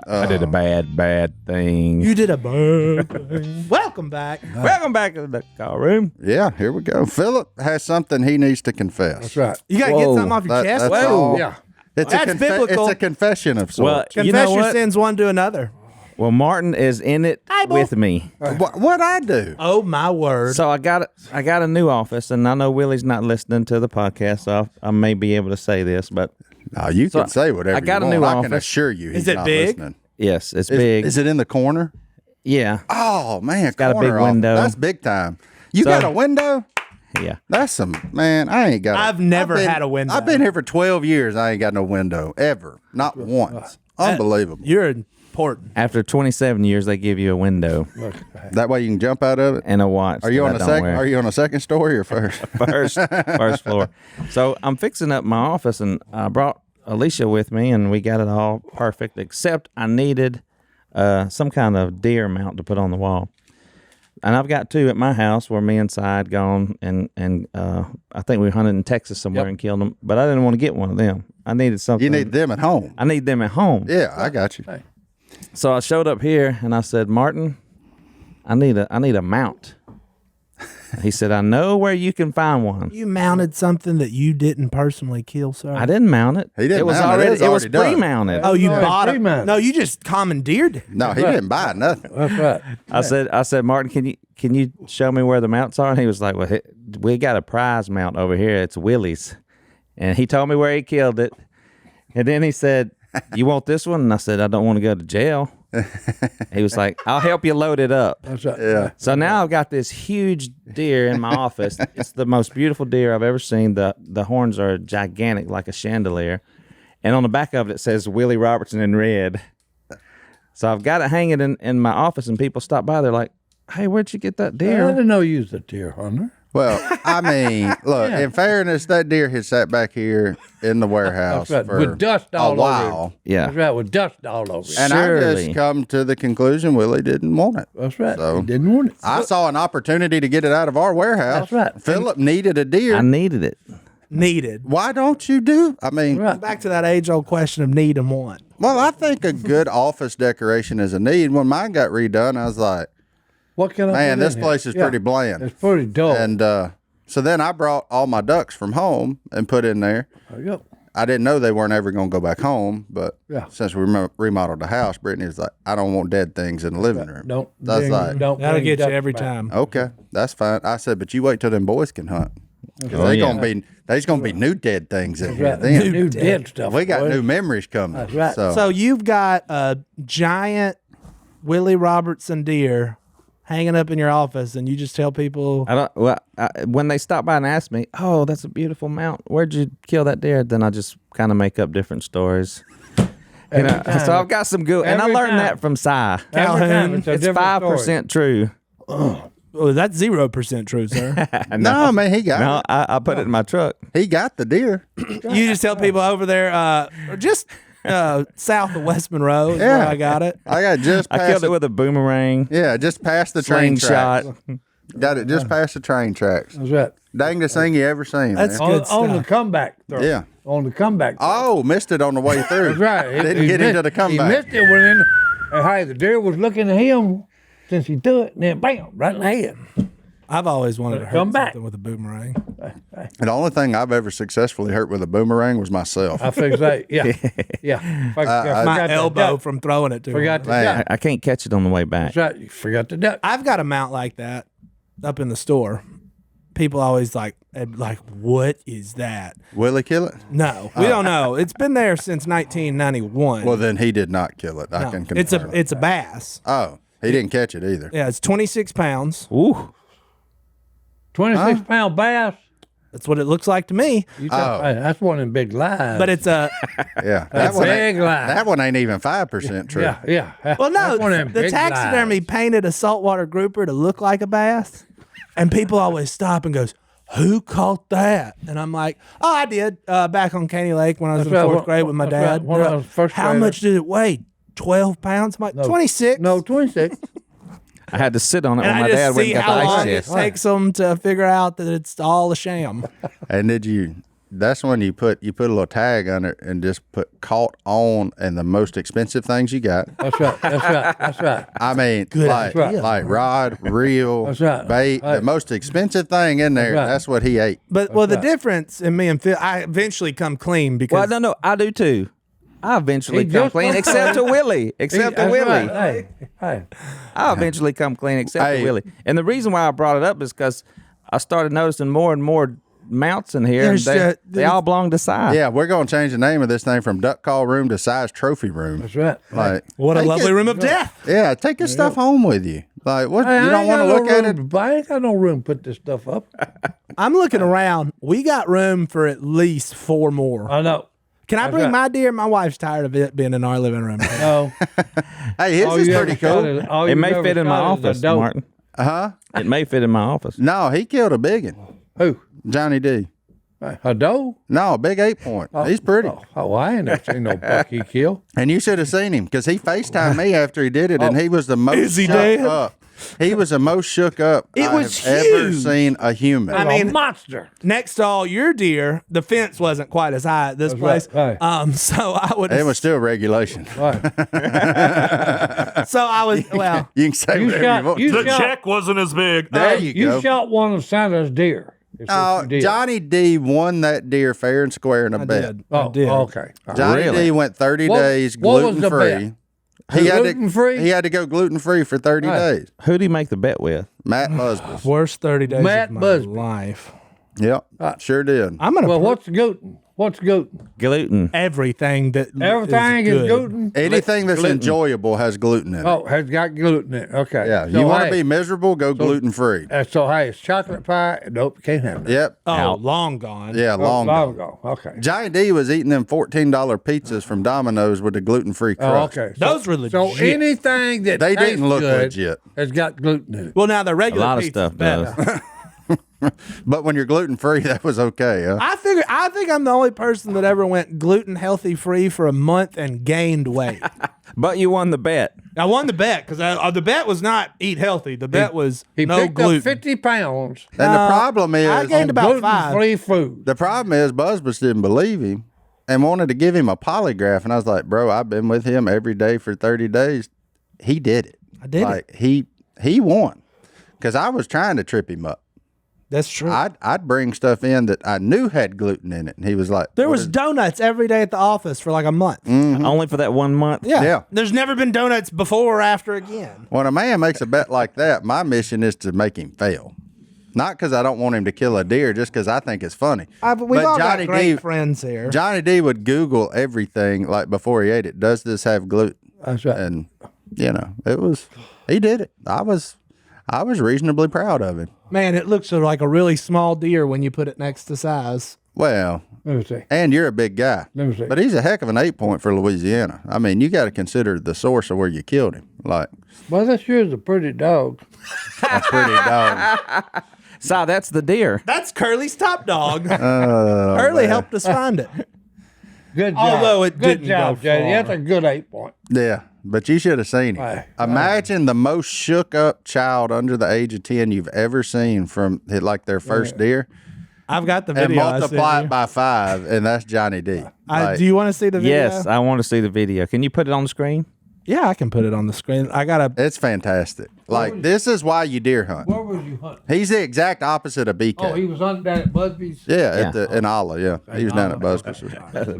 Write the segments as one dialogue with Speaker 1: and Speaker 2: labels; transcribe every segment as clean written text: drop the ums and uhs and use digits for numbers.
Speaker 1: I did a bad thing.
Speaker 2: You did a bad thing. Welcome back.
Speaker 1: Welcome back to the call room.
Speaker 3: Yeah, here we go. Phillip has something he needs to confess.
Speaker 4: That's right.
Speaker 2: You got to get something off your chest.
Speaker 3: That's all.
Speaker 4: Yeah.
Speaker 2: That's biblical.
Speaker 3: It's a confession of sorts.
Speaker 1: Well,
Speaker 2: Confess
Speaker 1: you know
Speaker 2: your
Speaker 1: what?
Speaker 2: sins one to another.
Speaker 1: Well, Martin is in it with me.
Speaker 3: What I do?
Speaker 2: Oh, my word.
Speaker 1: So I got a new office, and I know Willie's not listening to the podcast, so I may be able to say this, but
Speaker 3: No, you can say whatever
Speaker 1: I got
Speaker 3: you
Speaker 1: a
Speaker 3: want.
Speaker 1: new
Speaker 3: I can
Speaker 1: office.
Speaker 3: assure you he's
Speaker 2: Is it
Speaker 3: not
Speaker 2: big?
Speaker 3: listening.
Speaker 1: yes, it's big.
Speaker 3: Is it in the corner?
Speaker 1: Yeah,
Speaker 3: Oh, man.
Speaker 1: got a big
Speaker 3: corner office.
Speaker 1: window.
Speaker 3: That's big time. You
Speaker 1: So-
Speaker 3: got a window?
Speaker 1: yeah.
Speaker 3: That's some, man, I ain't got
Speaker 2: I've never had a window.
Speaker 3: I've been here for 12 years. I ain't got no window ever. Not once. Unbelievable.
Speaker 2: You're important.
Speaker 1: After 27 years, they give you a window
Speaker 3: That way you can jump out of it.
Speaker 1: and a watch.
Speaker 3: Are you
Speaker 1: that
Speaker 3: on
Speaker 1: I
Speaker 3: a
Speaker 1: don't
Speaker 3: second?
Speaker 1: wear.
Speaker 3: Are you on a second story or first?
Speaker 1: first floor? So I'm fixing up my office, and I brought Alicia with me, and we got it all perfect, except I needed some kind of deer mount to put on the wall. And I've got two at my house where me and Si had gone, and I think we hunted in Texas somewhere and killed them. But I didn't want to get one of them. I needed something.
Speaker 3: You need them at home.
Speaker 1: I need them at home.
Speaker 3: Yeah, I got you.
Speaker 1: So I showed up here and I said, Martin, I need a mount. He said, I know where you can find one.
Speaker 2: You mounted something that you didn't personally kill, sir.
Speaker 1: I didn't mount it.
Speaker 3: He didn't
Speaker 1: It was
Speaker 3: mount it.
Speaker 1: already.
Speaker 3: It was
Speaker 1: It was
Speaker 3: already done.
Speaker 1: pre-mounted.
Speaker 2: Oh, you
Speaker 4: No,
Speaker 2: bought it?
Speaker 4: pre-mounted.
Speaker 2: No, you just commandeered it.
Speaker 3: No, he didn't buy nothing.
Speaker 4: That's right.
Speaker 1: I said, Martin, can you show me where the mounts are? And he was like, well, we got a prize mount over here. It's Willie's. And he told me where he killed it. And then he said, you want this one? And I said, I don't want to go to jail. He was like, I'll help you load it up.
Speaker 4: That's right.
Speaker 3: Yeah.
Speaker 1: So now I've got this huge deer in my office. It's the most beautiful deer I've ever seen. The horns are gigantic, like a chandelier. And on the back of it says Willie Robertson in red. So I've got it hanging in my office, and people stop by. They're like, hey, where'd you get that
Speaker 4: I
Speaker 1: deer?
Speaker 4: didn't know you was a deer hunter.
Speaker 3: Well, I mean, look, in fairness, that deer had sat back here in the warehouse
Speaker 4: That's right.
Speaker 3: for
Speaker 4: With dust all
Speaker 3: a
Speaker 4: over
Speaker 3: while.
Speaker 4: it.
Speaker 1: Yeah.
Speaker 4: That's right. With dust all over it.
Speaker 3: And I
Speaker 1: Surely.
Speaker 3: just come to the conclusion Willie didn't want it.
Speaker 4: That's right.
Speaker 3: So-
Speaker 4: He didn't want it.
Speaker 3: I saw an opportunity to get it out of our warehouse.
Speaker 4: That's right.
Speaker 3: Phillip needed a deer.
Speaker 1: I needed it.
Speaker 2: Needed.
Speaker 3: Why don't you do? I mean,
Speaker 4: Right.
Speaker 2: Back to that age-old question of need and want.
Speaker 3: well, I think a good office decoration is a need. When mine got redone, I was like,
Speaker 4: What can I
Speaker 3: man,
Speaker 4: put
Speaker 3: this
Speaker 4: in
Speaker 3: place
Speaker 4: here?
Speaker 3: is
Speaker 4: Yeah.
Speaker 3: pretty bland.
Speaker 4: It's pretty dull.
Speaker 3: And so then I brought all my ducks from home and put in there.
Speaker 4: There you go.
Speaker 3: I didn't know they weren't ever going to go back home, but
Speaker 4: Yeah.
Speaker 3: since we remodeled the house, Brittany was like, I don't want dead things in the living room.
Speaker 4: Don't.
Speaker 3: That's
Speaker 4: bring-
Speaker 3: like,
Speaker 4: don't
Speaker 2: That'll
Speaker 4: bring
Speaker 2: get you
Speaker 4: ducks
Speaker 2: every
Speaker 4: back.
Speaker 2: time.
Speaker 3: okay, that's fine. I said, but you wait till them boys can hunt. Because there's gonna be new dead things in here
Speaker 4: Right.
Speaker 3: then.
Speaker 4: New dead stuff.
Speaker 3: We got
Speaker 4: boy.
Speaker 3: new memories coming.
Speaker 4: That's right.
Speaker 2: So you've got a giant Willie Robertson deer hanging up in your office, and you just tell people,
Speaker 1: When they stop by and ask me, oh, that's a beautiful mount. Where'd you kill that deer? Then I just kind of make up different stories. You know,
Speaker 4: time.
Speaker 1: so I've got some good, and I
Speaker 4: Every
Speaker 1: learned
Speaker 4: time.
Speaker 1: that from Si.
Speaker 4: Every time
Speaker 2: Calhoun,
Speaker 4: it's a
Speaker 1: It's
Speaker 4: different
Speaker 1: 5% true.
Speaker 2: oh, that's 0% true, sir.
Speaker 3: No, man, he got
Speaker 1: No,
Speaker 3: it.
Speaker 1: I put it in my truck.
Speaker 3: He got the deer.
Speaker 2: You just tell people over there, just south of West Monroe is where
Speaker 3: Yeah.
Speaker 2: I got it.
Speaker 3: I got just
Speaker 1: I
Speaker 3: past
Speaker 1: killed it with a boomerang,
Speaker 3: yeah, just past the train
Speaker 1: slingshot.
Speaker 3: tracks. Got it just past the train tracks.
Speaker 4: That's right.
Speaker 3: Dangest thing you ever seen,
Speaker 2: That's
Speaker 3: man.
Speaker 2: good
Speaker 4: On the
Speaker 2: stuff.
Speaker 4: comeback throw.
Speaker 3: Yeah.
Speaker 4: On the comeback throw.
Speaker 3: Oh, missed it on the way through.
Speaker 4: That's right.
Speaker 3: Didn't get into the
Speaker 4: He
Speaker 3: comeback.
Speaker 4: missed it when in, and hey, the deer was looking at him since he threw it, and then bam, right in the head.
Speaker 2: I've always wanted to hurt
Speaker 4: Come back.
Speaker 2: something with a boomerang.
Speaker 3: And the only thing I've ever successfully hurt with a boomerang was myself.
Speaker 4: I figured that. Yeah. Yeah. I
Speaker 2: My
Speaker 4: forgot the
Speaker 2: elbow
Speaker 4: duck.
Speaker 2: from throwing it to
Speaker 4: Forgot
Speaker 2: him.
Speaker 4: the
Speaker 3: Man.
Speaker 4: duck.
Speaker 1: I can't catch it on the way back.
Speaker 4: That's right. You forgot the duck.
Speaker 2: I've got a mount like that up in the store. People always like, what is that?
Speaker 3: Will he kill it?
Speaker 2: No, we don't know. It's been there since 1991.
Speaker 3: Well, then he did not kill it. I
Speaker 2: No,
Speaker 3: can
Speaker 2: it's
Speaker 3: confirm.
Speaker 2: a bass.
Speaker 3: Oh, he didn't catch it either.
Speaker 2: Yeah, it's 26 pounds.
Speaker 1: Ooh,
Speaker 4: 26-pound bass.
Speaker 2: That's what it looks like to me.
Speaker 4: You talk- hey, that's one of them big lies.
Speaker 2: But it's a
Speaker 3: Yeah,
Speaker 4: That's
Speaker 3: one
Speaker 4: big
Speaker 3: ain't,
Speaker 4: lie.
Speaker 3: that one ain't even 5% true.
Speaker 4: yeah.
Speaker 2: well, no.
Speaker 4: That's one of them
Speaker 2: The
Speaker 4: big
Speaker 2: taxidermy
Speaker 4: lies.
Speaker 2: painted a saltwater grouper to look like a bass, and people always stop and goes, "Who caught that?" And I'm like, "Oh, I did back on Caney Lake when I was
Speaker 4: That's
Speaker 2: in
Speaker 4: right.
Speaker 2: fourth grade with my
Speaker 4: That's right.
Speaker 2: dad."
Speaker 4: One of those first
Speaker 2: How
Speaker 4: graders.
Speaker 2: much did it weigh? 12 pounds? I'm like, 26.
Speaker 4: No, 26.
Speaker 1: I had to sit on it
Speaker 2: And
Speaker 1: when
Speaker 2: I
Speaker 1: my
Speaker 2: just
Speaker 1: dad went
Speaker 2: see
Speaker 1: and got
Speaker 2: how
Speaker 1: the ice
Speaker 2: long it
Speaker 1: chest.
Speaker 2: takes them to figure out that it's all a sham.
Speaker 3: And did you that's when you put a little tag on it and just put caught on and the most expensive things you got.
Speaker 4: That's right. That's right. That's right.
Speaker 3: I mean, like rod, reel,
Speaker 4: That's right.
Speaker 3: bait,
Speaker 4: Right.
Speaker 3: the most expensive thing in there.
Speaker 4: That's right.
Speaker 3: That's what he ate.
Speaker 2: But the difference in me and Phil, I eventually come clean because
Speaker 1: Well, no, I do too. I eventually
Speaker 4: He
Speaker 1: come
Speaker 4: just
Speaker 1: clean,
Speaker 4: come
Speaker 1: except to
Speaker 4: clean.
Speaker 1: Willie. Except to
Speaker 4: That's
Speaker 1: Willie.
Speaker 4: right. Hey.
Speaker 1: I eventually come clean, except
Speaker 3: Hey.
Speaker 1: to Willie. And the reason why I brought it up is because I started noticing more and more mounts in here. And
Speaker 2: There's,
Speaker 1: they all belong to Si.
Speaker 3: Yeah, we're gonna change the name of this thing from duck call room to size trophy room.
Speaker 4: That's right.
Speaker 3: Like,
Speaker 2: what a
Speaker 3: take
Speaker 2: lovely
Speaker 3: it-
Speaker 2: room of death.
Speaker 3: Yeah, take your stuff home with you. Like, what?
Speaker 4: Hey,
Speaker 3: you don't want to look at it.
Speaker 4: I ain't got no room to put this stuff up.
Speaker 2: I'm looking around. We got room for at least 4 more.
Speaker 4: I know.
Speaker 2: Can I bring
Speaker 4: right.
Speaker 2: my deer? My wife's tired of it being in our living room.
Speaker 4: No.
Speaker 3: Hey, his is pretty cool.
Speaker 1: It may fit in my office, Martin.
Speaker 3: Huh?
Speaker 1: It may fit in my office.
Speaker 3: No, he killed a big one.
Speaker 4: Who?
Speaker 3: Johnny D.
Speaker 4: A doe?
Speaker 3: No, a big 8-point. He's pretty.
Speaker 4: Oh, I ain't never seen no buck he killed.
Speaker 3: And you should have seen him because he FaceTimed me after he did it, and he was the most
Speaker 2: Is he
Speaker 3: shook
Speaker 2: dead?
Speaker 3: up. He was the most shook up
Speaker 2: It
Speaker 3: I
Speaker 2: was
Speaker 3: have ever
Speaker 2: huge.
Speaker 3: seen a human.
Speaker 2: I mean,
Speaker 4: a monster.
Speaker 2: Next to all your deer, the fence wasn't quite as high at this
Speaker 4: That's
Speaker 2: place.
Speaker 4: right, right.
Speaker 2: So I would.
Speaker 3: it was still regulation.
Speaker 4: Right.
Speaker 2: So I was. Well,
Speaker 3: You can say
Speaker 4: You
Speaker 3: whatever
Speaker 4: shot-
Speaker 3: you want.
Speaker 4: you
Speaker 3: to.
Speaker 4: shot-
Speaker 5: Check wasn't as big.
Speaker 3: There you go.
Speaker 4: You shot one of Santa's deer. Is what
Speaker 3: Oh,
Speaker 4: you did.
Speaker 3: Johnny D won that deer fair and square in a
Speaker 2: I
Speaker 3: bet.
Speaker 2: did.
Speaker 4: Oh,
Speaker 2: I did.
Speaker 4: okay.
Speaker 3: Johnny
Speaker 1: Really?
Speaker 3: D went 30
Speaker 4: What-
Speaker 3: days
Speaker 4: what was
Speaker 3: gluten
Speaker 4: the
Speaker 3: free.
Speaker 4: bet?
Speaker 3: He
Speaker 4: Gluten-free?
Speaker 3: had to go gluten free for 30
Speaker 4: Right.
Speaker 3: days.
Speaker 1: Who'd he make the bet with?
Speaker 3: Matt Busby.
Speaker 2: Worst 30 days
Speaker 4: Matt
Speaker 2: of my
Speaker 4: Busby.
Speaker 2: life.
Speaker 3: Yep, sure did.
Speaker 2: I'm gonna
Speaker 4: Well,
Speaker 2: put
Speaker 4: what's gluten? What's gluten?
Speaker 1: Gluten.
Speaker 2: everything that
Speaker 4: Everything is
Speaker 2: good.
Speaker 4: gluten.
Speaker 3: Anything that's
Speaker 1: gluten.
Speaker 3: enjoyable has gluten in it.
Speaker 4: Oh, has got gluten in it. Okay.
Speaker 3: Yeah,
Speaker 4: So,
Speaker 3: you want to
Speaker 4: hey,
Speaker 3: be miserable, go gluten free.
Speaker 4: So, hey, it's chocolate pie. Nope, can't have that.
Speaker 3: Yep.
Speaker 2: Oh,
Speaker 1: Out.
Speaker 2: long gone.
Speaker 3: Yeah,
Speaker 4: Oh,
Speaker 3: long
Speaker 4: long
Speaker 3: gone.
Speaker 4: ago. Okay.
Speaker 3: Johnny D was eating them $14 pizzas from Domino's with the gluten free crust.
Speaker 4: Oh, okay.
Speaker 2: Those were legit.
Speaker 4: So anything that
Speaker 3: They
Speaker 4: tastes
Speaker 3: didn't look
Speaker 4: good
Speaker 3: legit.
Speaker 4: has got gluten in it.
Speaker 2: Well, now the
Speaker 1: A
Speaker 2: regular
Speaker 1: lot of
Speaker 2: pizza's
Speaker 1: stuff
Speaker 2: better.
Speaker 1: does.
Speaker 3: But when you're gluten free, that was okay. Huh?
Speaker 2: I think I'm the only person that ever went gluten healthy free for a month and gained weight.
Speaker 1: But you won the bet.
Speaker 2: I won the bet because the bet was not eat healthy. The bet was
Speaker 4: He
Speaker 2: no
Speaker 4: picked
Speaker 2: gluten.
Speaker 4: up 50 pounds
Speaker 3: And the problem
Speaker 2: I
Speaker 3: is,
Speaker 2: gained about 5.
Speaker 4: gluten-free food.
Speaker 3: the problem is, Busbus didn't believe him and wanted to give him a polygraph. And I was like, bro, I've been with him every day for 30 days. He did it.
Speaker 2: I did
Speaker 3: like, He won because I was trying to trip him up.
Speaker 2: That's true.
Speaker 3: I'd bring stuff in that I knew had gluten in it, and he was like,
Speaker 2: There
Speaker 3: "What
Speaker 2: was
Speaker 3: is-"
Speaker 2: donuts every day at the office for like a month.
Speaker 1: Only for that 1 month.
Speaker 3: Yeah.
Speaker 2: There's never been donuts before or after again.
Speaker 3: When a man makes a bet like that, my mission is to make him fail. Not because I don't want him to kill a deer, just because I think it's funny.
Speaker 2: We've all got great
Speaker 3: D,
Speaker 2: friends here.
Speaker 3: Johnny D would Google everything like before he ate it. Does this have gluten?
Speaker 4: That's right.
Speaker 3: And he did it. I was reasonably proud of him.
Speaker 2: Man, it looks like a really small deer when you put it next to size.
Speaker 3: Well,
Speaker 4: Let me see.
Speaker 3: and you're a big guy,
Speaker 4: Let me see.
Speaker 3: but he's a heck of an 8-point for Louisiana. I mean, you got to consider the source of where you killed him. Like
Speaker 4: Well, that sure is a pretty dog.
Speaker 3: a pretty dog.
Speaker 1: Si, that's the deer.
Speaker 2: That's Curly's top dog. Curly helped us find it.
Speaker 4: Good job.
Speaker 2: Although it
Speaker 4: good
Speaker 2: didn't
Speaker 4: job,
Speaker 2: go
Speaker 4: JD.
Speaker 2: far.
Speaker 4: That's a good 8-point.
Speaker 3: Yeah, but you should have seen him.
Speaker 4: Right.
Speaker 3: Imagine the most shook up child under the age of 10 you've ever seen from like their first deer,
Speaker 2: I've got the
Speaker 3: and
Speaker 2: video. I
Speaker 3: multiply
Speaker 2: sent
Speaker 3: it
Speaker 2: you.
Speaker 3: by 5, and that's Johnny D. Like,
Speaker 2: Do you want to see the video?
Speaker 1: Yes, I want to see the video. Can you put it on the screen?
Speaker 2: Yeah, I can put it on the screen. I got a.
Speaker 3: it's fantastic. Like, this is why you deer hunt.
Speaker 4: Where was you hunting?
Speaker 3: He's the exact opposite of BK.
Speaker 4: Oh, he was hunting down at Busby's?
Speaker 3: yeah, in Alla, yeah. He was down at Busby's.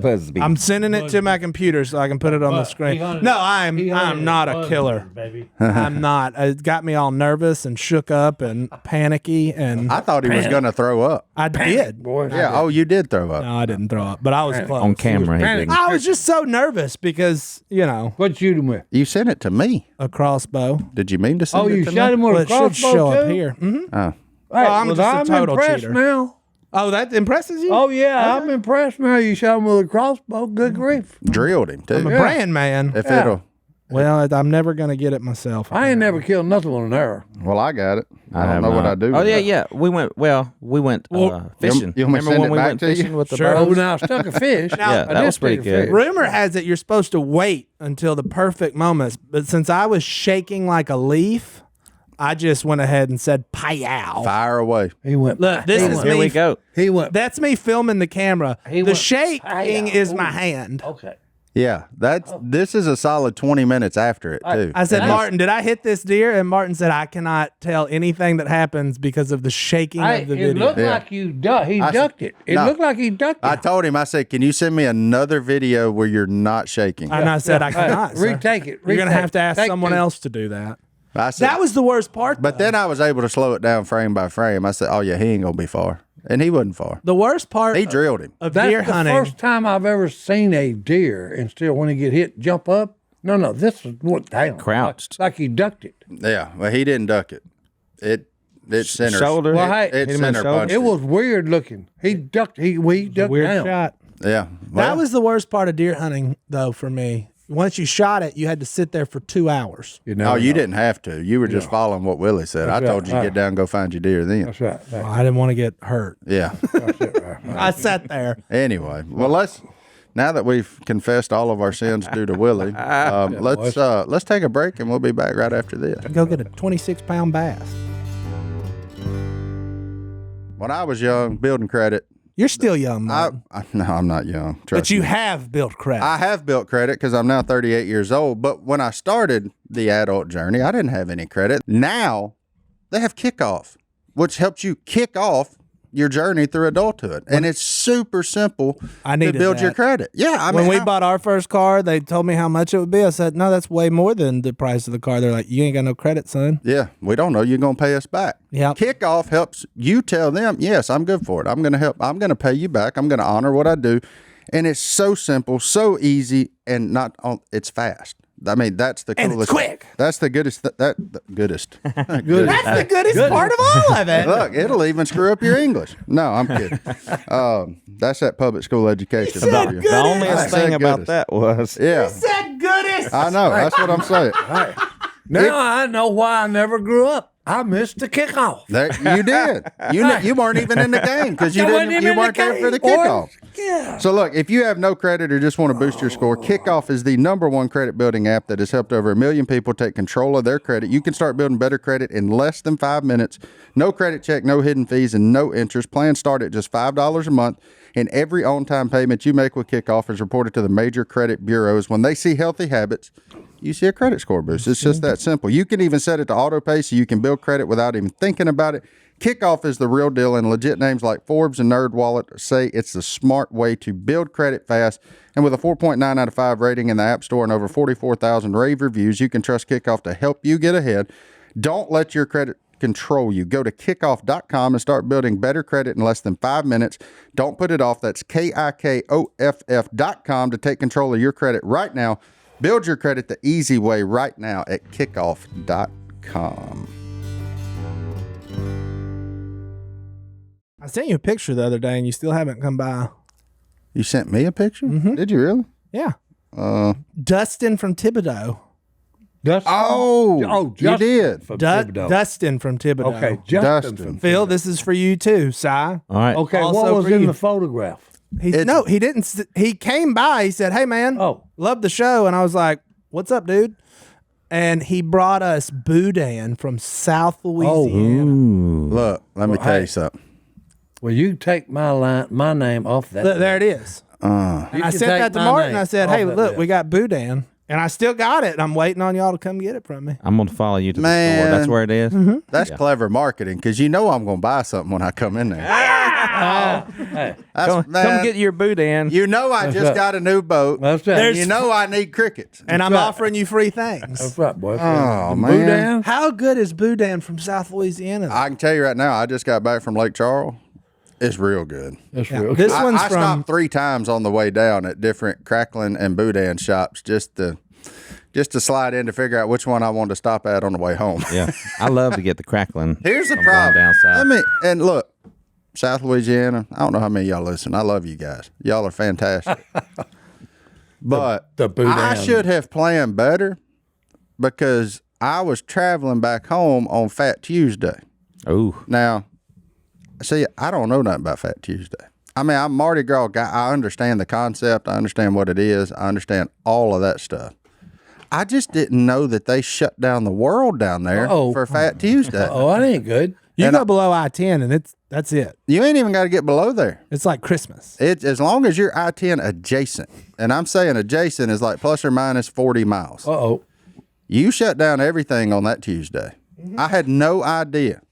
Speaker 1: Busby.
Speaker 2: I'm sending it to my computer so I can put it on the screen. No, I'm not a killer.
Speaker 4: Baby.
Speaker 2: I'm not. It got me all nervous and shook up and panicky, and
Speaker 3: I thought he was going to throw up.
Speaker 2: I did.
Speaker 4: Boy.
Speaker 3: Yeah, oh, you did throw up.
Speaker 2: No, I didn't throw up, but I was close.
Speaker 1: on camera. He
Speaker 4: panicked.
Speaker 1: didn't.
Speaker 2: I was just so nervous because
Speaker 4: What'd you shoot him with?
Speaker 3: You sent it to me.
Speaker 2: a crossbow.
Speaker 3: Did you mean to send
Speaker 4: Oh,
Speaker 3: it
Speaker 4: you
Speaker 3: to
Speaker 4: shot
Speaker 3: me?
Speaker 4: him with
Speaker 2: Well,
Speaker 4: a
Speaker 2: it should
Speaker 4: crossbow
Speaker 2: show
Speaker 4: too?
Speaker 2: up here.
Speaker 3: Oh.
Speaker 4: Hey,
Speaker 2: I'm
Speaker 4: well,
Speaker 2: just a
Speaker 4: I'm
Speaker 2: total
Speaker 4: impressed
Speaker 2: cheater.
Speaker 4: now.
Speaker 2: Oh, that impresses you?
Speaker 4: Oh, yeah, I'm impressed now. You shot him with a crossbow. Good grief.
Speaker 3: Drilled him, too.
Speaker 2: I'm a brand man.
Speaker 3: If
Speaker 4: Yeah.
Speaker 3: it'll.
Speaker 2: Well, I'm never gonna get it myself.
Speaker 4: I ain't never killed nothing with an arrow.
Speaker 3: Well, I got it. I don't
Speaker 1: have
Speaker 3: know what
Speaker 1: not.
Speaker 3: I do.
Speaker 1: Oh
Speaker 3: with
Speaker 1: yeah,
Speaker 3: it.
Speaker 1: yeah. We went fishing.
Speaker 3: you want me to
Speaker 1: Remember
Speaker 3: send
Speaker 1: when
Speaker 3: it
Speaker 1: we
Speaker 3: back
Speaker 1: went
Speaker 3: to you?
Speaker 1: fishing with the
Speaker 2: Sure.
Speaker 4: Oh,
Speaker 1: birds?
Speaker 4: now I stuck a fish.
Speaker 1: Yeah,
Speaker 4: I
Speaker 1: that
Speaker 4: did
Speaker 1: was pretty
Speaker 4: stick a
Speaker 1: good.
Speaker 4: fish.
Speaker 2: Rumor has it you're supposed to wait until the perfect moments, but since I was shaking like a leaf, I just went ahead and said "Payow."
Speaker 3: Fire away.
Speaker 4: He went.
Speaker 2: Look, this is
Speaker 1: Here
Speaker 2: me.
Speaker 1: we go.
Speaker 4: He went.
Speaker 2: That's me filming the camera.
Speaker 4: He
Speaker 2: The
Speaker 4: went,
Speaker 2: shaking
Speaker 4: "Payow."
Speaker 2: is my hand.
Speaker 4: Okay.
Speaker 3: Yeah, this is a solid 20 minutes after it too.
Speaker 2: I said,
Speaker 4: Nice.
Speaker 2: Martin, did I hit this deer? And Martin said, I cannot tell anything that happens because of the shaking
Speaker 4: Hey,
Speaker 2: of the
Speaker 4: it
Speaker 2: video.
Speaker 4: looked like you ducked. He ducked it. It
Speaker 3: No.
Speaker 4: looked like he ducked it.
Speaker 3: I told him, I said, can you send me another video where you're not shaking?
Speaker 2: And I said, I cannot. sir.
Speaker 4: Retake it.
Speaker 2: You're going to have to ask
Speaker 4: Take
Speaker 2: someone
Speaker 4: two.
Speaker 2: else to do that.
Speaker 3: I said,
Speaker 2: That was the worst part.
Speaker 3: but
Speaker 2: though.
Speaker 3: then I was able to slow it down frame by frame. I said, oh yeah, he ain't gonna be far, and he wasn't far.
Speaker 2: the worst part
Speaker 3: He drilled him.
Speaker 2: of
Speaker 4: That's
Speaker 2: deer
Speaker 4: the
Speaker 2: hunting.
Speaker 4: first time I've ever seen a deer and still, when he get hit, jump up. No, this is what damn
Speaker 1: Crouched.
Speaker 4: like he ducked it.
Speaker 3: Yeah, well, he didn't duck it. It center
Speaker 1: Shoulder.
Speaker 4: Well, hey,
Speaker 3: It
Speaker 1: hit him in the
Speaker 3: center
Speaker 1: shoulder.
Speaker 3: punched
Speaker 4: It was weird looking. He ducked. He ducked
Speaker 2: Weird
Speaker 4: down.
Speaker 2: shot.
Speaker 3: Yeah, well,
Speaker 2: That was the worst part of deer hunting, though, for me. Once you shot it, you had to sit there for 2 hours.
Speaker 4: You know.
Speaker 3: Oh, you didn't have to. You were just following what Willie said. I
Speaker 4: That's
Speaker 3: told you
Speaker 4: right.
Speaker 3: to get down and go find your deer then.
Speaker 4: That's right.
Speaker 2: I didn't want to get hurt.
Speaker 3: Yeah.
Speaker 2: I sat there.
Speaker 3: Anyway, well, now that we've confessed all of our sins due to Willie, let's take a break and we'll be back right after this.
Speaker 2: Go get a 26-pound bass.
Speaker 3: When I was young, building credit,
Speaker 2: You're still young, Martin.
Speaker 3: no, I'm not young.
Speaker 2: But
Speaker 3: Trust
Speaker 2: you
Speaker 3: me.
Speaker 2: have built credit.
Speaker 3: I have built credit because I'm now 38 years old. But when I started the adult journey, I didn't have any credit. Now they have kickoff, which helps you kick off your journey through adulthood. And it's super simple
Speaker 2: I
Speaker 3: to
Speaker 2: needed
Speaker 3: build your
Speaker 2: that.
Speaker 3: credit. Yeah. I
Speaker 2: when
Speaker 3: mean,
Speaker 2: we bought our first car, they told me how much it would be. I said, no, that's way more than the price of the car. They're like, you ain't got no credit, son.
Speaker 3: yeah, we don't know. You're going to pay us back.
Speaker 2: Yep.
Speaker 3: Kickoff helps you tell them, yes, I'm good for it. I'm going to help. I'm going to pay you back. I'm going to honor what I do. And it's so simple, so easy, and it's fast. I mean, that's the
Speaker 2: And
Speaker 3: coolest.
Speaker 2: it's quick.
Speaker 3: That's the goodest. The goodest.
Speaker 2: That's the goodest part of all of it.
Speaker 3: Look, it'll even screw up your English. No, I'm kidding. That's that public school education.
Speaker 2: said
Speaker 3: for you.
Speaker 2: good.
Speaker 1: The only
Speaker 3: I said
Speaker 1: thing about
Speaker 3: goodest.
Speaker 1: that was
Speaker 3: Yeah,
Speaker 2: Said goodest.
Speaker 3: I know. That's what I'm saying.
Speaker 4: Now I know why I never grew up. I missed the kickoff.
Speaker 3: You did. You weren't even in the game because you
Speaker 4: I wasn't
Speaker 3: didn't.
Speaker 4: even
Speaker 3: You
Speaker 4: in the
Speaker 3: weren't there for the
Speaker 4: game, boy.
Speaker 3: kickoff.
Speaker 2: Yeah.
Speaker 3: So look, if you have no credit or just want to boost your score, Kickoff is the #1 credit building app that has helped over 1 million people take control of their credit. You can start building better credit in less than 5 minutes. No credit check, no hidden fees, and no interest. Plans start at just $5 a month. And every on-time payment you make with Kickoff is reported to the major credit bureaus. When they see healthy habits, you see a credit score boost. It's just that simple. You can even set it to auto pay so you can build credit without even thinking about it. Kickoff is the real deal, and legit names like Forbes and NerdWallet say it's the smart way to build credit fast. And with a 4.9 out of 5 rating in the App Store and over 44,000 rave reviews, you can trust Kickoff to help you get ahead. Don't let your credit control you. Go to kickoff.com and start building better credit in less than 5 minutes. Don't put it off. That's KIKOFF.com to take control of your credit right now. Build your credit the easy way right now at kickoff.com.
Speaker 2: I sent you a picture the other day, and you still haven't come by.
Speaker 3: You sent me a picture? Did you really?
Speaker 2: Yeah. Dustin from Thibodeau.
Speaker 4: Dustin.
Speaker 3: Oh, you
Speaker 4: Justin
Speaker 3: did.
Speaker 4: from Thibodeau.
Speaker 2: Dustin from Thibodeau.
Speaker 4: Okay, Justin.
Speaker 3: Dustin.
Speaker 4: From
Speaker 2: Phil, this is for you too, Si.
Speaker 1: all right.
Speaker 4: Okay,
Speaker 2: Also
Speaker 4: what was
Speaker 2: for
Speaker 4: in
Speaker 2: you.
Speaker 4: the photograph?
Speaker 2: He didn't. He came by. He said, "Hey, man, love the show," and I was like, "What's up, dude?" And he brought us boudin from South Louisiana.
Speaker 3: Look, let me tell you something.
Speaker 4: Well, you take my name off that.
Speaker 2: There it is.
Speaker 4: You
Speaker 2: And I
Speaker 4: can
Speaker 2: sent
Speaker 4: take
Speaker 2: that to
Speaker 4: my
Speaker 2: Martin.
Speaker 4: name
Speaker 2: I said,
Speaker 4: off
Speaker 2: "Hey,
Speaker 4: that
Speaker 2: look,
Speaker 4: list.
Speaker 2: we got boudin, and I still got it. I'm waiting on y'all to come get it from me."
Speaker 1: I'm gonna follow you to the
Speaker 3: Man.
Speaker 1: store. That's where it is?
Speaker 3: That's clever marketing because you know I'm going to buy something when I come in there.
Speaker 4: Hey,
Speaker 3: That's,
Speaker 1: Come get your boudin.
Speaker 3: You know I just
Speaker 4: right.
Speaker 3: got a new boat.
Speaker 4: that's right.
Speaker 3: And you know I need crickets.
Speaker 2: And I'm
Speaker 4: right.
Speaker 2: offering you free things.
Speaker 4: That's right, boy.
Speaker 3: Oh,
Speaker 4: The
Speaker 3: man.
Speaker 4: boudin?
Speaker 2: How good is boudin from South Louisiana?
Speaker 3: I can tell you right now, I just got back from Lake Charles. It's real good.
Speaker 4: That's
Speaker 2: Yeah,
Speaker 4: real.
Speaker 2: this
Speaker 3: I
Speaker 2: one's from.
Speaker 3: stopped 3 times on the way down at different crackling and boudin shops just to slide in to figure out which one I wanted to stop at on the way home.
Speaker 1: Yeah, I love to get the crackling.
Speaker 3: Here's the
Speaker 1: from going
Speaker 3: problem.
Speaker 1: down south.
Speaker 3: And look, South Louisiana, I don't know how many of y'all listen. I love you guys. Y'all are fantastic. But
Speaker 4: the boudin.
Speaker 3: I should have planned better because I was traveling back home on Fat Tuesday.
Speaker 1: Oh,
Speaker 3: Now, see, I don't know nothing about Fat Tuesday. I mean, I'm a Mardi Gras guy. I understand the concept. I understand what it is. I understand all of that stuff. I just didn't know that they shut down the world down there for Fat Tuesday.
Speaker 4: Oh, that ain't good.
Speaker 2: You go below I-10 and that's it.
Speaker 3: You ain't even got to get below there.
Speaker 2: It's like Christmas.
Speaker 3: It's as long as you're I-10 adjacent, and I'm saying adjacent is like plus or minus 40 miles.
Speaker 4: Uh-oh.
Speaker 3: You shut down everything on that Tuesday. I had no idea,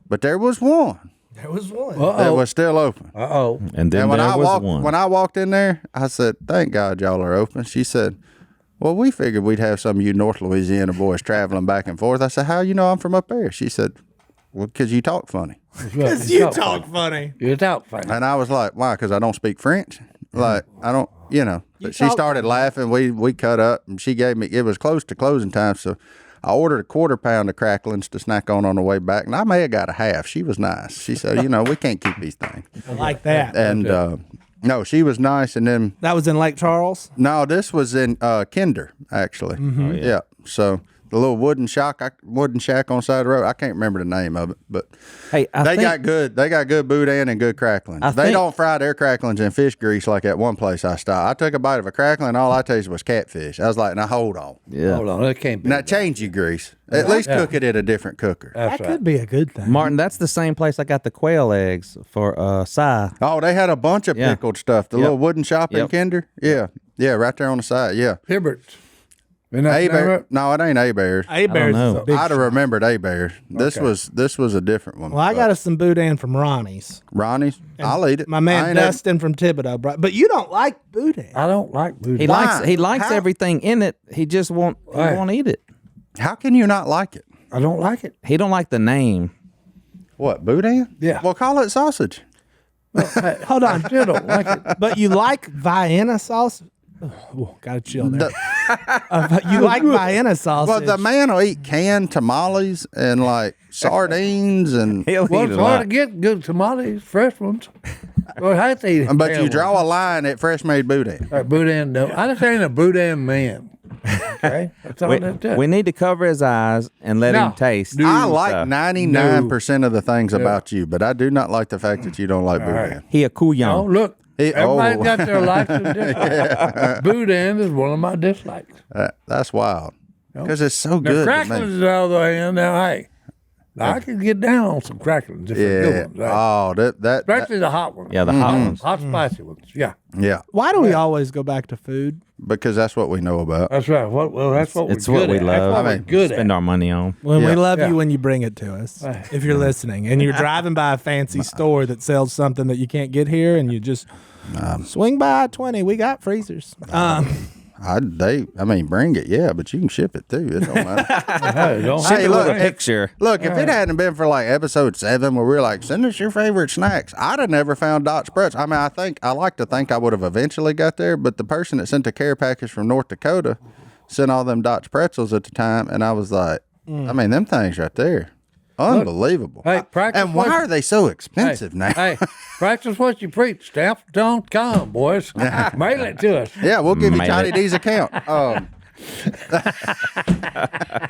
Speaker 3: but there was one.
Speaker 2: There was one.
Speaker 3: That was still open.
Speaker 4: Uh-oh.
Speaker 1: And then
Speaker 3: when
Speaker 1: there
Speaker 3: I
Speaker 1: was
Speaker 3: walked,
Speaker 1: one.
Speaker 3: when I walked in there, I said, "Thank God y'all are open." She said, "Well, we figured we'd have some of you North Louisiana boys traveling back and forth." I said, "How you know I'm from up there?" She said, "Well, because you talk funny."
Speaker 2: Because you talk funny.
Speaker 4: You talk funny.
Speaker 3: And I was like, "Why? Because I don't speak French? Like, I don't, you know." But she started laughing. We cut up, and she gave me. It was close to closing time, so I ordered a 1/4 pound of cracklings to snack on the way back, and I may have got a half. She was nice. She said, "You know, we can't keep these things."
Speaker 2: I like that.
Speaker 3: And no, she was nice. And then
Speaker 2: That was in Lake Charles?
Speaker 3: no, this was in Kinder actually.
Speaker 1: Oh,
Speaker 3: Yeah. So the little wooden shack on the side of the road. I can't remember the name of it, but
Speaker 1: Hey,
Speaker 3: they got good boudin and good cracklings. They don't fry their cracklings in fish grease like at one place I stopped. I took a bite of a crackling, all I tasted was catfish. I was like, now hold on.
Speaker 1: Yeah.
Speaker 4: Hold on, that can't be.
Speaker 3: Now change your grease. At least cook it in a different cooker.
Speaker 4: That's
Speaker 2: That
Speaker 4: right.
Speaker 2: could be a good thing.
Speaker 1: Martin, that's the same place I got the quail eggs for Cy.
Speaker 3: Oh, they had a bunch of
Speaker 1: Yeah.
Speaker 3: pickled stuff. The little wooden shop in Kinder. Yeah. Yeah, right there on the side. Yeah.
Speaker 4: Hibbert's. Isn't that the name of
Speaker 3: A-Bear.
Speaker 4: it?
Speaker 3: No, it ain't A-Bears.
Speaker 2: A-Bears
Speaker 1: know.
Speaker 2: is a big
Speaker 3: I'd have
Speaker 2: shop.
Speaker 3: remembered A-Bears. This was a different one.
Speaker 2: Well, I got us some boudin from Ronnie's.
Speaker 3: Ronnie's. I'll eat it.
Speaker 2: My
Speaker 3: I
Speaker 2: man
Speaker 3: ain't ever-
Speaker 2: Dustin from Thibodeau brought, but you don't like boudin.
Speaker 4: I don't like booty.
Speaker 1: He
Speaker 3: Why?
Speaker 1: likes
Speaker 3: How?
Speaker 1: everything in it. He just won't eat it.
Speaker 3: How can you not like it?
Speaker 4: I don't like it.
Speaker 1: He don't like the name.
Speaker 3: What, boudin?
Speaker 4: Yeah.
Speaker 3: Well, call it sausage.
Speaker 2: Hold on.
Speaker 4: I still don't like it.
Speaker 2: But you like Vienna sauce? Oh, gotta chill there. You like Vienna sausage.
Speaker 3: Well, the man will eat canned tamales and like sardines and.
Speaker 1: He'll
Speaker 4: Well,
Speaker 1: eat
Speaker 4: it's
Speaker 1: a
Speaker 4: hard to
Speaker 1: lot.
Speaker 4: get good tamales, fresh ones. Well, I have to eat
Speaker 3: But you
Speaker 4: canned
Speaker 3: draw a line at fresh made boudin.
Speaker 4: ones. Boudin, no. I just ain't a boudin man. Okay? That's all that's it.
Speaker 1: We need to cover his eyes and let
Speaker 4: No.
Speaker 1: him taste.
Speaker 3: I like
Speaker 1: stuff.
Speaker 3: 99% of the things about you, but I do not like the fact that you don't like boudin.
Speaker 1: He a couillon.
Speaker 4: Oh, look.
Speaker 3: He-
Speaker 4: Everybody
Speaker 3: oh.
Speaker 4: got their likes and dislikes. Boudin is one of my dislikes.
Speaker 3: That's wild. Because it's so
Speaker 4: Now,
Speaker 3: good. to
Speaker 4: cracklings
Speaker 3: me.
Speaker 4: is out of the way. Now, hey, I can get down on some cracklings if they're
Speaker 3: Yeah.
Speaker 4: good ones. Right?
Speaker 3: Oh, that
Speaker 4: Especially the hot ones.
Speaker 1: Yeah, the hot ones.
Speaker 4: Hot, spicy ones. Yeah.
Speaker 3: yeah.
Speaker 2: Why do we always go back to food?
Speaker 3: Because that's what we know about.
Speaker 4: That's right. Well, that's what
Speaker 1: It's
Speaker 4: we're
Speaker 1: what
Speaker 4: good
Speaker 1: we
Speaker 4: at.
Speaker 1: love.
Speaker 4: That's what
Speaker 3: I
Speaker 4: we're
Speaker 3: mean,
Speaker 4: good
Speaker 1: Spend
Speaker 4: at.
Speaker 1: our money on.
Speaker 2: When we
Speaker 3: Yeah.
Speaker 2: love
Speaker 4: Yeah.
Speaker 2: you when you bring it to us. If you're listening and you're driving by a fancy store that sells something that you can't get here and you just swing by I-20, we got freezers.
Speaker 3: I mean, bring it, yeah, but you can ship it too. It don't matter.
Speaker 4: Hey, don't
Speaker 1: Ship
Speaker 3: Hey,
Speaker 1: it
Speaker 3: look,
Speaker 1: with a picture.
Speaker 3: Look, if it hadn't been for like episode 7 where we were like, send us your favorite snacks, I'd have never found Dot's Pretzels. I mean, I like to think I would have eventually got there, but the person that sent the care package from North Dakota sent all them Dot's Pretzels at the time, and I was like, I mean, them things right there. Unbelievable.
Speaker 4: Hey, practice
Speaker 3: and why
Speaker 4: what-
Speaker 3: are they so expensive now?
Speaker 4: Hey, practice what you preach. Stamps.com, boys. Mail it to us.
Speaker 3: Yeah, we'll give you
Speaker 1: Mail
Speaker 3: Johnny
Speaker 1: it.
Speaker 3: D's account.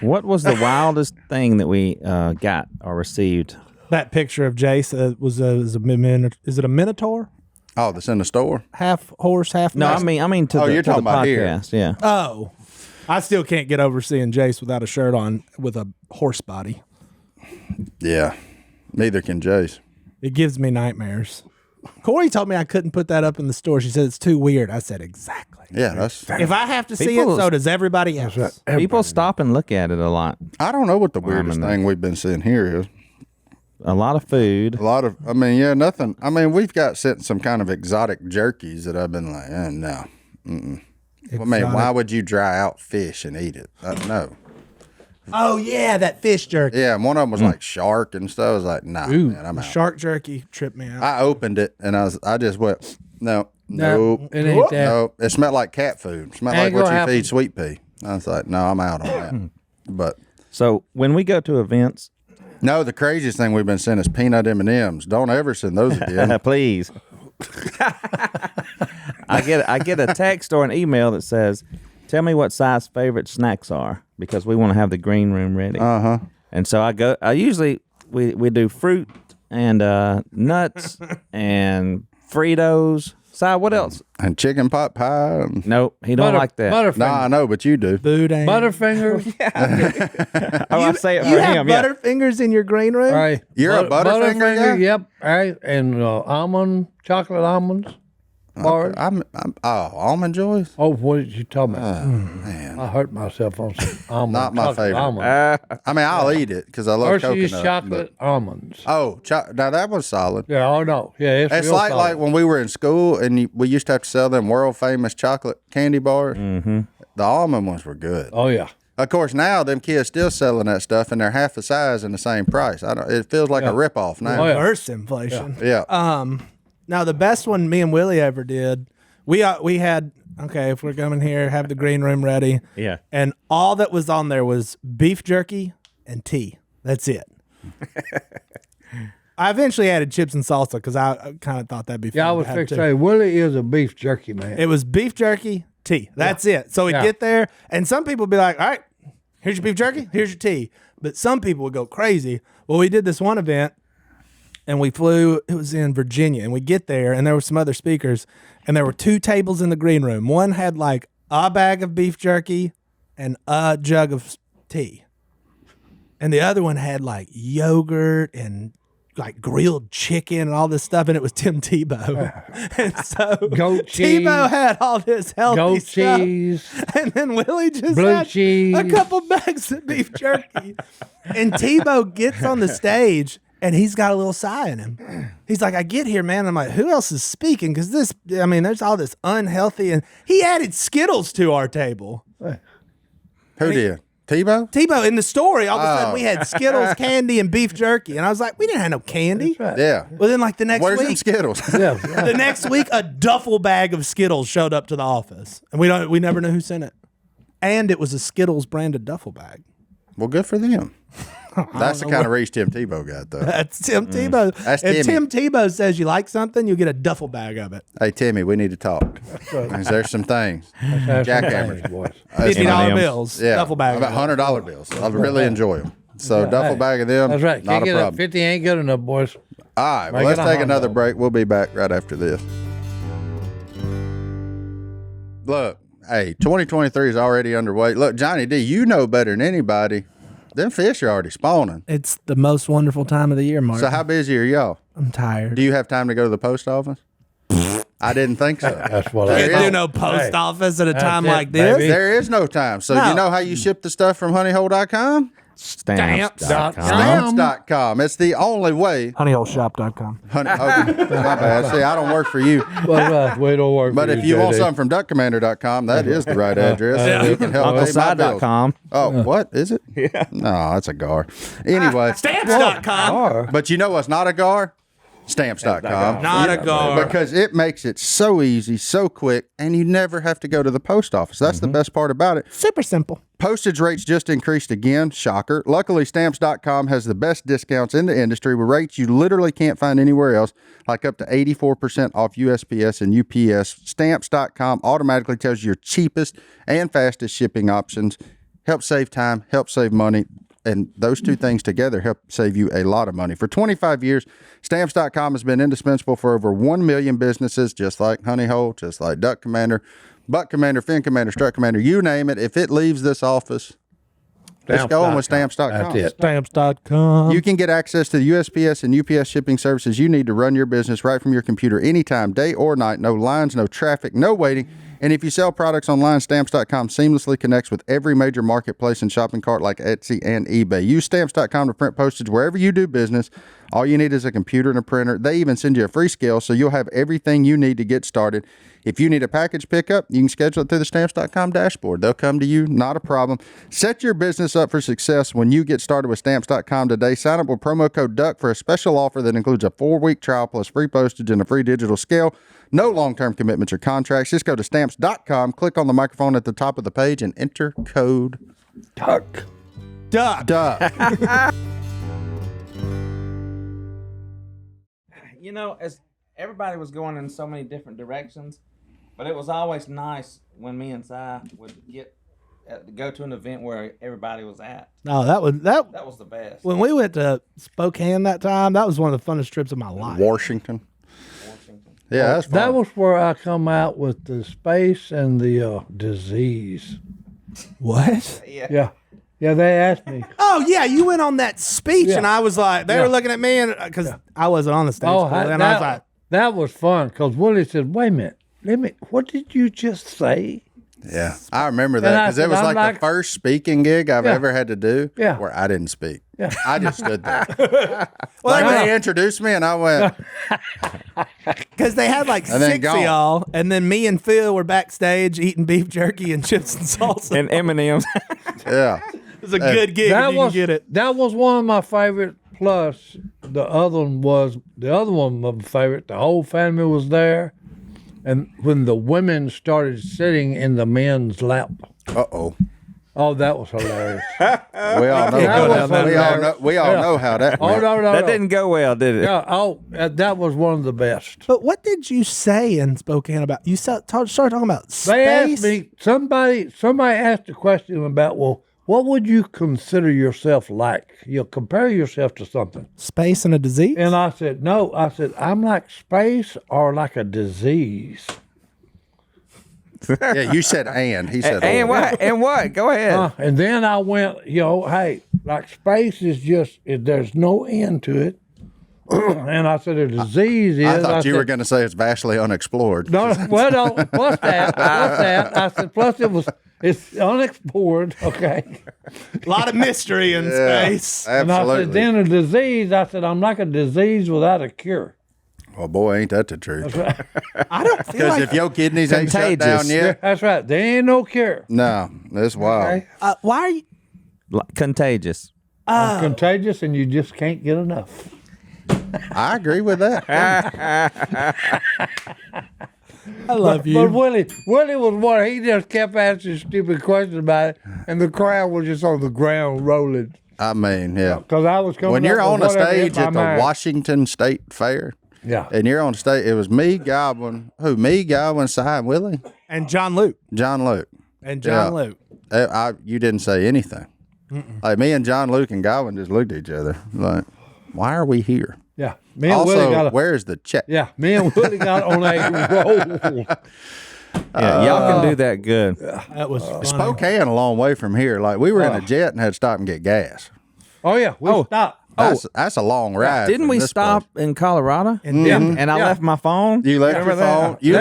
Speaker 1: What was the wildest thing that we got or received?
Speaker 2: That picture of Jace is it a Minotaur?
Speaker 3: Oh, that's in the store?
Speaker 2: Half horse, half
Speaker 1: No,
Speaker 2: mouse?
Speaker 1: I mean to
Speaker 3: Oh,
Speaker 1: the,
Speaker 3: you're
Speaker 1: to the
Speaker 3: talking about here.
Speaker 1: podcast. Yeah.
Speaker 2: Oh. I still can't get over seeing Jace without a shirt on with a horse body.
Speaker 3: Yeah. Neither can Jace.
Speaker 2: It gives me nightmares. Corey told me I couldn't put that up in the store. She said it's too weird. I said exactly.
Speaker 3: Yeah, that's.
Speaker 2: If I have to see it,
Speaker 1: People-
Speaker 2: so does everybody else.
Speaker 1: People stop and look at it a lot.
Speaker 3: I don't know what the weirdest
Speaker 1: know.
Speaker 3: thing we've been seeing here is.
Speaker 1: A lot of food.
Speaker 3: A lot of, I mean, yeah, nothing. I mean, we've got sent some kind of exotic jerkies that I've been like, no. I mean, why would you dry out fish and eat it? No.
Speaker 2: Oh yeah, that fish jerky.
Speaker 3: Yeah, and one of them was like shark and stuff. I was like, nah, man, I'm out.
Speaker 2: Shark jerky tripped me out.
Speaker 3: I opened it and I just went, nope.
Speaker 4: It ain't that.
Speaker 3: Nope. It smelled like cat food. It smelled
Speaker 4: Ain't
Speaker 3: like what
Speaker 4: gonna
Speaker 3: you
Speaker 4: happen.
Speaker 3: feed Sweet Pea. I was like, no, I'm out on that. But
Speaker 1: So when we go to events,
Speaker 3: no, the craziest thing we've been sending is peanut M&Ms. Don't ever send those again.
Speaker 1: please. I get a text or an email that says, "Tell me what size favorite snacks are because we want to have the green room ready." And so I usually we do fruit and nuts and Fritos. Si, what else?
Speaker 3: And chicken pot pie. And,
Speaker 1: Nope, he don't like that.
Speaker 3: no,
Speaker 4: Butterfingers.
Speaker 3: I know, but you do.
Speaker 2: Boudin.
Speaker 4: Butterfingers.
Speaker 1: Oh, I say it for
Speaker 2: You have
Speaker 1: him. Yeah.
Speaker 2: Butterfingers in your green room?
Speaker 4: Right.
Speaker 3: You're a Butterfinger guy?
Speaker 4: Yep. Right. And chocolate almonds. Bars.
Speaker 3: Almond Joys?
Speaker 4: Oh, what did you talking about?
Speaker 3: Oh, man.
Speaker 4: I hurt myself on some almonds.
Speaker 3: Not my
Speaker 4: chocolate
Speaker 3: favorite.
Speaker 4: Almonds.
Speaker 3: I mean, I'll eat it because I love
Speaker 4: Hershey's
Speaker 3: coconut.
Speaker 4: chocolate almonds.
Speaker 3: Oh, now that was solid.
Speaker 4: Yeah, oh no. Yeah,
Speaker 3: It's
Speaker 4: real
Speaker 3: like
Speaker 4: solid.
Speaker 3: when we were in school and we used to have to sell them world famous chocolate candy bars.
Speaker 1: Mm-hmm.
Speaker 3: The almond ones were good.
Speaker 4: Oh yeah.
Speaker 3: Of course, now them kids still selling that stuff and they're half the size and the same price. It feels like a ripoff now.
Speaker 4: Oh, yeah.
Speaker 2: Worse inflation.
Speaker 3: Yeah.
Speaker 2: Now the best one me and Willie ever did, we had, okay, if we're coming here, have the green room ready.
Speaker 1: Yeah.
Speaker 2: And all that was on there was beef jerky and tea. That's it. I eventually added chips and salsa because I kind of thought that'd be fun.
Speaker 4: Yeah, I
Speaker 2: to
Speaker 4: was
Speaker 2: have
Speaker 4: fixed
Speaker 2: too.
Speaker 4: to say Willie is a beef jerky man.
Speaker 2: It was beef jerky, tea. That's it. So we get there, and some people would be like, all right, here's your beef jerky, here's your tea. But some people would go crazy. Well, we did this one event, and we flew, it was in Virginia, and we get there, and there were some other speakers, and there were 2 tables in the green room. One had like a bag of beef jerky and a jug of tea. And the other one had like yogurt and like grilled chicken and all this stuff, and it was Tim Tebow. And so
Speaker 4: Goat cheese.
Speaker 2: Tebow had all this healthy
Speaker 4: Goat
Speaker 2: stuff.
Speaker 4: cheese.
Speaker 2: And then Willie just
Speaker 4: Blue
Speaker 2: had
Speaker 4: cheese.
Speaker 2: a couple bags of beef jerky. And Tebow gets on the stage and he's got a little sigh in him. He's like, I get here, man. I'm like, who else is speaking? Because there's all this unhealthy. And he added Skittles to our table.
Speaker 3: Who did? Tebow?
Speaker 2: Tebow, in the story, all of a sudden we had Skittles, candy, and beef jerky. And I was like, we didn't have no candy.
Speaker 4: Right.
Speaker 3: Yeah.
Speaker 2: Well, then like the next
Speaker 3: Where's them
Speaker 2: week,
Speaker 3: Skittles?
Speaker 4: Yeah.
Speaker 2: the next week, a duffel bag of Skittles showed up to the office. And we never knew who sent it. And it was a Skittles branded duffel bag.
Speaker 3: Well, good for them. That's the kind of reach Tim Tebow got, though.
Speaker 2: That's Tim Tebow.
Speaker 3: That's
Speaker 2: if
Speaker 3: Timmy.
Speaker 2: Tim Tebow says you like something, you get a duffel bag of it.
Speaker 3: Hey, Timmy, we need to talk. There's some things. Jackhammers.
Speaker 4: Boys.
Speaker 2: $50
Speaker 1: M&Ms.
Speaker 2: bills,
Speaker 3: Yeah.
Speaker 2: duffel bag.
Speaker 3: About $100 bills. I really enjoy them. So, duffel bag of them,
Speaker 4: That's right.
Speaker 3: not
Speaker 4: Can't
Speaker 3: a
Speaker 4: get
Speaker 3: problem.
Speaker 4: up. 50 ain't good enough, boys.
Speaker 3: All right, well,
Speaker 4: Make
Speaker 3: let's
Speaker 4: it a
Speaker 3: take another
Speaker 4: $100.
Speaker 3: break. We'll be back right after this. Look, hey, 2023 is already underway. Look, Johnny D, you know better than anybody. Them fish are already spawning.
Speaker 2: It's the most wonderful time of the year, Mark.
Speaker 3: So how busy are y'all?
Speaker 2: I'm tired.
Speaker 3: Do you have time to go to the post office? I didn't think so.
Speaker 4: That's what
Speaker 2: You
Speaker 4: I
Speaker 2: can't
Speaker 3: is-
Speaker 2: do no post office at a time
Speaker 4: it,
Speaker 2: like this.
Speaker 4: baby.
Speaker 3: There is no time. So
Speaker 2: No.
Speaker 3: you know how you ship the stuff from honeyhole.com?
Speaker 1: Stamps.com.
Speaker 3: Stamps.com. It's the only way.
Speaker 2: Honeyholeshop.com.
Speaker 3: Honey, oh, my bad. See, I don't work for you.
Speaker 4: Well, we don't work
Speaker 3: But
Speaker 4: for
Speaker 3: if you want
Speaker 4: JD.
Speaker 3: something from duckcommander.com, that is the right address. You can help pay my bills.
Speaker 1: UncleSide.com.
Speaker 3: Oh, what is it? Yeah. No, that's a gar. Anyway,
Speaker 2: Stamps.com.
Speaker 3: but you know what's not a gar? Stamps.com.
Speaker 2: Not a gar.
Speaker 3: Because it makes it so easy, so quick, and you never have to go to the post office. That's the best part about it.
Speaker 2: Super simple.
Speaker 3: Postage rates just increased again. Shocker. Luckily, Stamps.com has the best discounts in the industry with rates you literally can't find anywhere else, like up to 84% off USPS and UPS. Stamps.com automatically tells you your cheapest and fastest shipping options. Help save time, help save money. And those two things together help save you a lot of money. For 25 years, Stamps.com has been indispensable for over 1 million businesses, just like Honey Hole, just like Duck Commander, Buck Commander, Fin Commander, Strut Commander, you name it. If it leaves this office, it's going with Stamps.com.
Speaker 4: That's it.
Speaker 2: Stamps.com.
Speaker 3: You can get access to the USPS and UPS shipping services you need to run your business right from your computer anytime, day or night. No lines, no traffic, no waiting. And if you sell products online, Stamps.com seamlessly connects with every major marketplace and shopping cart like Etsy and eBay. Use Stamps.com to print postage wherever you do business. All you need is a computer and a printer. They even send you a free scale, so you'll have everything you need to get started. If you need a package pickup, you can schedule it through the Stamps.com dashboard. They'll come to you, not a problem. Set your business up for success when you get started with Stamps.com today. Sign up with promo code DUCK for a special offer that includes a 4-week trial plus free postage and a free digital scale. No long-term commitments or contracts. Just go to Stamps.com, click on the microphone at the top of the page, and enter code
Speaker 4: Duck.
Speaker 3: DUCK.
Speaker 1: You know, as everybody was going in so many different directions, but it was always nice when me and Si would go to an event where everybody was at.
Speaker 2: No, that
Speaker 1: was the best.
Speaker 2: when we went to Spokane that time, that was one of the funnest trips of my life.
Speaker 3: Washington. Yeah, that's fun.
Speaker 4: That was where I come out with the space and the disease.
Speaker 2: What?
Speaker 4: Yeah. Yeah, they asked me.
Speaker 2: Oh yeah, you went on that speech,
Speaker 4: Yeah.
Speaker 2: and I was like, they were looking at me, and because I wasn't on the stage, and I was like,
Speaker 4: that was fun because Willie said, "Wait a minute, what did you just say?"
Speaker 3: Yeah, I remember that because it was like the first speaking gig I've ever had to do where I didn't speak.
Speaker 4: Yeah.
Speaker 3: I just stood there. They introduced me and I went.
Speaker 2: Because they had like
Speaker 3: And then
Speaker 2: 6 of
Speaker 3: gone.
Speaker 2: y'all, and then me and Phil were backstage eating beef jerky and chips and salsa.
Speaker 1: And M&M's.
Speaker 3: Yeah.
Speaker 2: It was a good gig if you can get it.
Speaker 4: That was one of my favorite. Plus, the other one was my favorite. The whole family was there, and when the women started sitting in the men's lap.
Speaker 3: Uh-oh.
Speaker 4: Oh, that was hilarious.
Speaker 3: We all know. We all know how that went.
Speaker 4: No.
Speaker 1: That didn't go well, did it?
Speaker 4: Yeah, that was one of the best.
Speaker 2: But what did you say in Spokane about? You started talking about space?
Speaker 4: They asked me, somebody asked a question about, well, what would you consider yourself like? You'll compare yourself to something.
Speaker 2: Space and a disease?
Speaker 4: And I said, no. I said, I'm like space or like a disease.
Speaker 3: Yeah, you said and. He said
Speaker 1: And
Speaker 3: or.
Speaker 1: what? And what? Go ahead.
Speaker 4: And then I went, hey, like space is just, there's no end to it. And I said, a disease is.
Speaker 3: I thought you were going to say it's vastly unexplored.
Speaker 4: No, well, no, plus that. I said, plus it's unexplored, okay?
Speaker 2: A lot of mystery in space.
Speaker 4: And I
Speaker 3: Absolutely.
Speaker 4: said, then a disease, I said, I'm like a disease without a cure.
Speaker 3: Well, boy, ain't that the truth.
Speaker 2: I don't feel
Speaker 3: Because
Speaker 2: like
Speaker 3: if your kidneys ain't shut down
Speaker 1: Contagious.
Speaker 3: yet,
Speaker 4: That's right. There ain't no cure.
Speaker 3: no, that's wild.
Speaker 4: Okay?
Speaker 2: why are you?
Speaker 1: Contagious.
Speaker 4: I'm contagious and you just can't get enough.
Speaker 3: I agree with that.
Speaker 2: I love you.
Speaker 4: But Willie was one. He just kept asking stupid questions about it, and the crowd was just on the ground rolling.
Speaker 3: I mean, yeah.
Speaker 4: Because I was coming.
Speaker 3: When you're
Speaker 4: up
Speaker 3: on
Speaker 4: with
Speaker 3: a
Speaker 4: whatever hit
Speaker 3: stage
Speaker 4: my
Speaker 3: at the
Speaker 4: mind.
Speaker 3: Washington State Fair,
Speaker 4: Yeah.
Speaker 3: and you're on stage, it was me, Godwin, Si, and Willie,
Speaker 2: And John Luke.
Speaker 3: John Luke.
Speaker 2: And John
Speaker 3: Yeah.
Speaker 2: Luke.
Speaker 3: You didn't say anything. Like me and John Luke and Godwin just looked at each other like, why are we here?
Speaker 4: Yeah. Me and Willie
Speaker 3: Also,
Speaker 4: got
Speaker 3: where's the check?
Speaker 4: Yeah, me and Willie got on a roll.
Speaker 1: Yeah, y'all can do that good.
Speaker 2: That was funny.
Speaker 3: Spokane a long way from here. Like we were in a jet and had to stop and get gas.
Speaker 4: Oh yeah, we stopped.
Speaker 3: That's a long ride.
Speaker 1: Didn't
Speaker 3: from
Speaker 1: we
Speaker 3: this
Speaker 1: stop
Speaker 3: place.
Speaker 1: in Colorado?
Speaker 2: Denver.
Speaker 1: And I left my phone.
Speaker 3: You left your
Speaker 1: Remember that?
Speaker 3: phone. You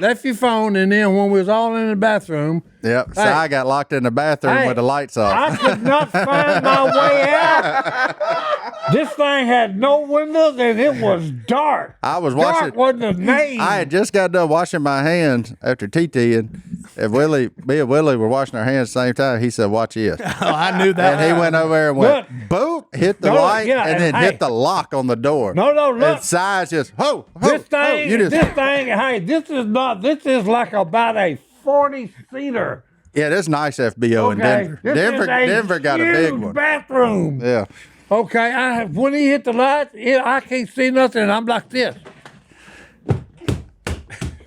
Speaker 4: Left your phone, and then when we was all in the bathroom,
Speaker 3: Yep. So
Speaker 4: Hey.
Speaker 3: I got locked in the bathroom
Speaker 4: Hey.
Speaker 3: with the lights off.
Speaker 4: I could not find my way out. This thing had no windows, and it was dark.
Speaker 3: I was
Speaker 4: Dark
Speaker 3: washing.
Speaker 4: wasn't the name.
Speaker 3: I had just got done washing my hands after TTing, and me and Willie were washing our hands at the same time. He said, "Watch this,"
Speaker 2: Oh, I knew that.
Speaker 3: and he went over there and went, "Boom!" Hit the
Speaker 4: No,
Speaker 3: light,
Speaker 4: yeah,
Speaker 3: and then
Speaker 4: and
Speaker 3: hit
Speaker 4: hey.
Speaker 3: the lock on the door.
Speaker 4: No, look.
Speaker 3: And size just
Speaker 4: This thing,
Speaker 3: You just
Speaker 4: hey, this is like about a 40-seater.
Speaker 3: yeah, that's nice FBO in
Speaker 4: Okay,
Speaker 3: Denver.
Speaker 4: this is a
Speaker 3: Denver got a big
Speaker 4: huge
Speaker 3: one.
Speaker 4: bathroom.
Speaker 3: Yeah.
Speaker 4: Okay, when he hit the light, I can't see nothing, and I'm like this.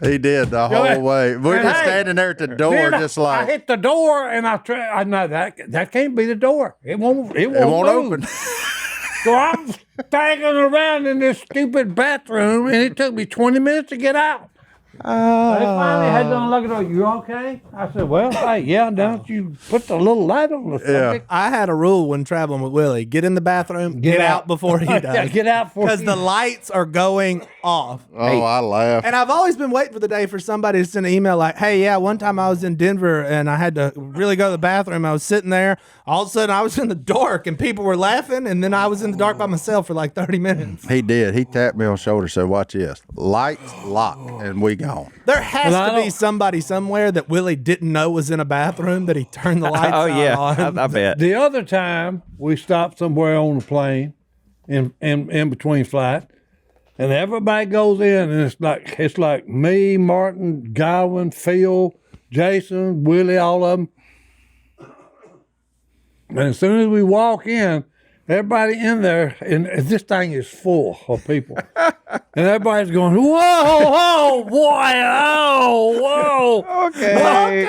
Speaker 3: He did the whole way. We're
Speaker 4: And
Speaker 3: just
Speaker 4: hey,
Speaker 3: standing there at the door,
Speaker 4: Then
Speaker 3: just
Speaker 4: I
Speaker 3: like
Speaker 4: hit the door, and I know that can't be the door. It won't
Speaker 3: it won't
Speaker 4: move.
Speaker 3: open.
Speaker 4: So I'm staggering around in this stupid bathroom, and it took me 20 minutes to get out. They finally had to unlock the door. You okay? I said, well, hey, yeah, don't you put the little light on the subject?
Speaker 2: I had a rule when traveling with Willie: get in the bathroom, get out before he does.
Speaker 4: Yeah, get out before
Speaker 2: because
Speaker 4: he
Speaker 2: the lights are going off.
Speaker 3: Oh, I laugh.
Speaker 2: And I've always been waiting for the day for somebody to send an email like, "Hey, yeah, one time I was in Denver and I had to really go to the bathroom. I was sitting there. All of a sudden, I was in the dark and people were laughing, and then I was in the dark by myself for like 30 minutes.
Speaker 3: He did. He tapped me on the shoulder. Said, "Watch this. Lights locked, and we gone."
Speaker 2: There has
Speaker 4: And I
Speaker 2: to be
Speaker 4: don't-
Speaker 2: somebody somewhere that Willie didn't know was in a bathroom that he turned the lights
Speaker 1: Oh yeah,
Speaker 2: on.
Speaker 1: I bet.
Speaker 4: The other time we stopped somewhere on the plane, in between flights, and everybody goes in, and it's like me, Martin, Godwin, Phil, Jason, Willie, all of them. And as soon as we walk in, everybody in there, and this thing is full of people, and everybody's going, "Whoa, boy, oh, whoa."
Speaker 1: Okay,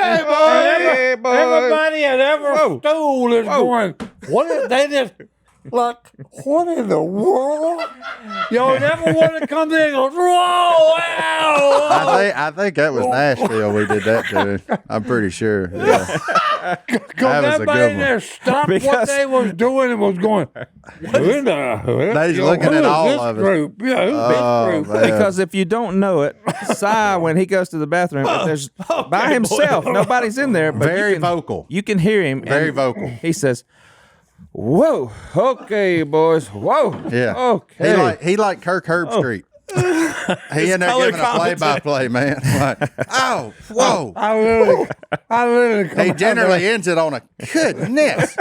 Speaker 4: Everybody at every stool is going, what if they just, like, what in the world? Y'all never want to come in and go, whoa, wow.
Speaker 3: I think that was Nashville we did that to. I'm pretty sure. Yeah.
Speaker 4: Because everybody in there stopped what they was doing and was going,
Speaker 3: They's looking at all of us.
Speaker 4: Group? Yeah, who's this group?
Speaker 3: Man.
Speaker 1: Because if you don't know it, Si, when he goes to the bathroom, if there's by himself, nobody's in there. But
Speaker 3: Very
Speaker 1: you can,
Speaker 3: vocal.
Speaker 1: You can hear him.
Speaker 3: Very
Speaker 1: and
Speaker 3: vocal.
Speaker 1: He says, "Whoa, okay, boys, whoa,
Speaker 3: Yeah.
Speaker 1: okay."
Speaker 3: He like Kirk Herbstreit. He in there
Speaker 2: color
Speaker 3: giving a play-by-play, man. Like, oh, whoa.
Speaker 4: I literally come
Speaker 3: He
Speaker 4: out
Speaker 3: generally
Speaker 4: there.
Speaker 3: ends it on a goodness.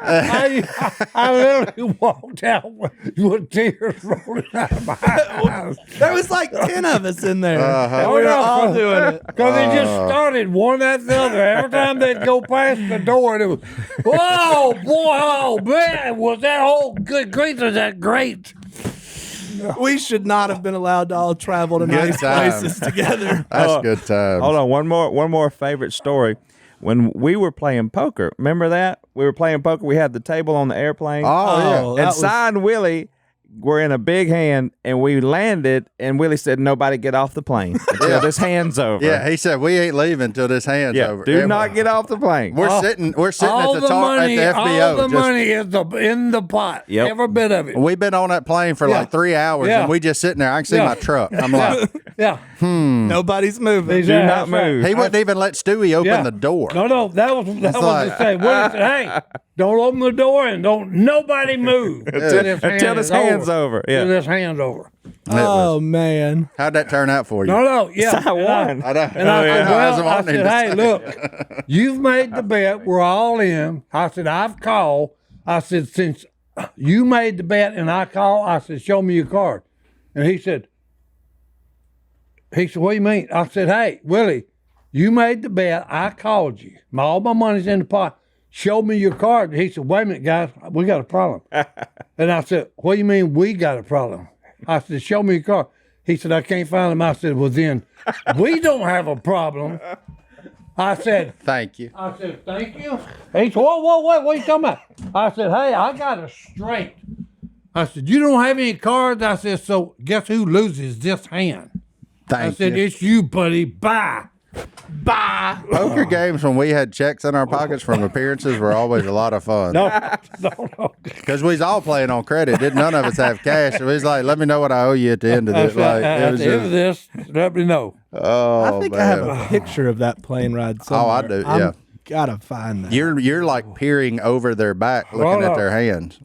Speaker 4: I literally walked out with tears rolling out of my eyes.
Speaker 2: There was like 10 of us in there.
Speaker 3: Uh-huh.
Speaker 2: And we were all doing it.
Speaker 4: Because it just started one after the other. Every time they'd go past the door, and it was, whoa, boy, oh, man, was that whole good grief, was that great?
Speaker 2: We should not have been allowed to all travel to
Speaker 3: Good
Speaker 2: nice
Speaker 3: time.
Speaker 2: places together.
Speaker 3: That's good time.
Speaker 1: Hold on, one more favorite story. When we were playing poker, remember that we were playing poker? We had the table on the airplane.
Speaker 3: Oh,
Speaker 2: that
Speaker 1: and
Speaker 2: was-
Speaker 1: Si and Willie were in a big hand, and we landed, and Willie said, "Nobody get off the plane until this hand's over."
Speaker 3: yeah. He said we ain't leaving till this hand's
Speaker 1: Yeah,
Speaker 3: over.
Speaker 1: do not get off the plane.
Speaker 3: We're sitting
Speaker 4: All
Speaker 3: at
Speaker 4: the money,
Speaker 3: at the FBO.
Speaker 4: all the
Speaker 3: just-
Speaker 4: money is in the pot.
Speaker 1: Yep.
Speaker 4: Every bit of it.
Speaker 3: We've been on that plane for like 3 hours,
Speaker 4: Yeah.
Speaker 3: and we just sitting there. I can see
Speaker 4: Yeah.
Speaker 3: my truck. I'm like,
Speaker 4: Yeah.
Speaker 2: Nobody's moving.
Speaker 1: Do not move.
Speaker 3: he wouldn't even let Stewie open
Speaker 4: Yeah.
Speaker 3: the door.
Speaker 4: No, that was
Speaker 3: like-
Speaker 4: the thing. Willie said, hey, don't open the door and don't nobody move
Speaker 1: Until this hand's over. Yeah.
Speaker 4: Until this hand's over.
Speaker 2: Oh, man.
Speaker 3: How'd that turn out for you?
Speaker 4: No, yeah.
Speaker 1: Si won.
Speaker 3: I know.
Speaker 4: And I said,
Speaker 3: I was
Speaker 4: well, I
Speaker 3: wanting
Speaker 4: said,
Speaker 3: to
Speaker 4: hey,
Speaker 3: say.
Speaker 4: look, you've made the bet. We're all in. I said, I've called. I said, since you made the bet and I called, I said, show me your card. And he said, what do you mean? I said, hey, Willie, you made the bet. I called you. All my money's in the pot. Show me your card. He said, wait a minute, guys, we got a problem. And I said, what do you mean we got a problem? I said, show me your card. He said, I can't find him. I said, well, then we don't have a problem. I said,
Speaker 3: Thank you.
Speaker 4: thank you. He said, whoa, what are you talking about? I said, hey, I got it straight. I said, you don't have any cards? I said, so guess who loses this hand? I
Speaker 3: Thank
Speaker 4: said,
Speaker 3: you.
Speaker 4: it's you, buddy. Bye.
Speaker 2: Bye.
Speaker 3: Poker games when we had checks in our pockets from appearances were always a lot of fun.
Speaker 4: No.
Speaker 3: Because we was all playing on credit. None of us have cash. So he's like, let me know what I owe you at the end of
Speaker 4: I
Speaker 3: this. Like,
Speaker 4: at
Speaker 3: it was
Speaker 4: the end of
Speaker 3: just,
Speaker 4: this, let me know.
Speaker 3: oh,
Speaker 2: I think
Speaker 3: man.
Speaker 2: I have a picture of that plane ride somewhere.
Speaker 3: I do, yeah.
Speaker 2: Gotta find that.
Speaker 3: You're like peering over their back, looking at their hands.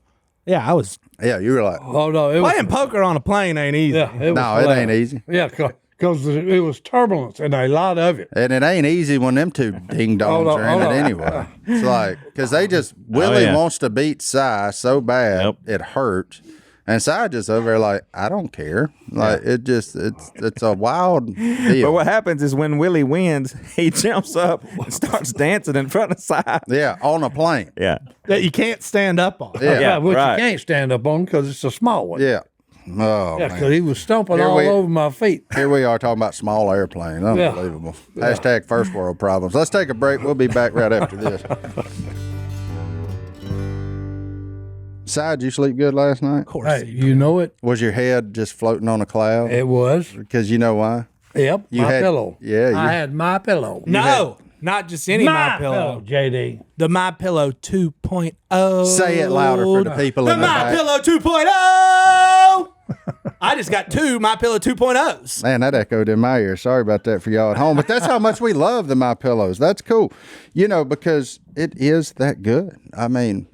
Speaker 2: Yeah, I was
Speaker 3: Yeah, you were like,
Speaker 4: Oh, no. It was,
Speaker 2: playing poker on a plane ain't easy.
Speaker 4: yeah, it was
Speaker 3: no, it
Speaker 4: hilarious.
Speaker 3: ain't easy.
Speaker 4: Yeah, because it was turbulence and a lot of it.
Speaker 3: And it ain't easy when them two ding dongs
Speaker 4: Hold on,
Speaker 3: are in
Speaker 4: hold
Speaker 3: it
Speaker 4: on.
Speaker 3: anyway. It's like, because they just, Willie
Speaker 1: yeah.
Speaker 3: wants to beat Si so bad,
Speaker 1: Yep.
Speaker 3: it hurts. And Si just over there like, I don't care. Like, it's a wild deal.
Speaker 1: But what happens is when Willie wins, he jumps up and starts dancing in front of Si.
Speaker 3: Yeah, on a plane.
Speaker 1: Yeah.
Speaker 2: That you can't stand up on.
Speaker 3: Yeah.
Speaker 1: Yeah,
Speaker 4: Which
Speaker 1: right.
Speaker 4: you can't stand up on because it's a small one.
Speaker 3: Yeah. Oh,
Speaker 4: Yeah,
Speaker 3: man.
Speaker 4: because he was stomping
Speaker 3: Here
Speaker 4: all
Speaker 3: we-
Speaker 4: over my feet.
Speaker 3: Here we are talking about small airplanes. Unbelievable. Hashtag first world problems. Let's take a break. We'll be back right after this. Si, did you sleep good last night?
Speaker 2: Of course.
Speaker 4: Hey, you know it.
Speaker 3: Was your head just floating on a cloud?
Speaker 4: It was.
Speaker 3: Because you know why?
Speaker 4: Yep,
Speaker 3: You
Speaker 4: my
Speaker 3: had-
Speaker 4: pillow.
Speaker 3: yeah, you-
Speaker 4: I had my pillow.
Speaker 2: No, not just any My Pillow.
Speaker 4: JD.
Speaker 2: The My Pillow 2.0.
Speaker 3: Say it louder for the people
Speaker 2: The
Speaker 3: in the
Speaker 2: My
Speaker 3: back.
Speaker 2: Pillow 2.0. I just got two My Pillow 2.0s.
Speaker 3: Man, that echoed in my ear. Sorry about that for y'all at home. But that's how much we love the My Pillows. That's cool. You know, because it is that good. I mean,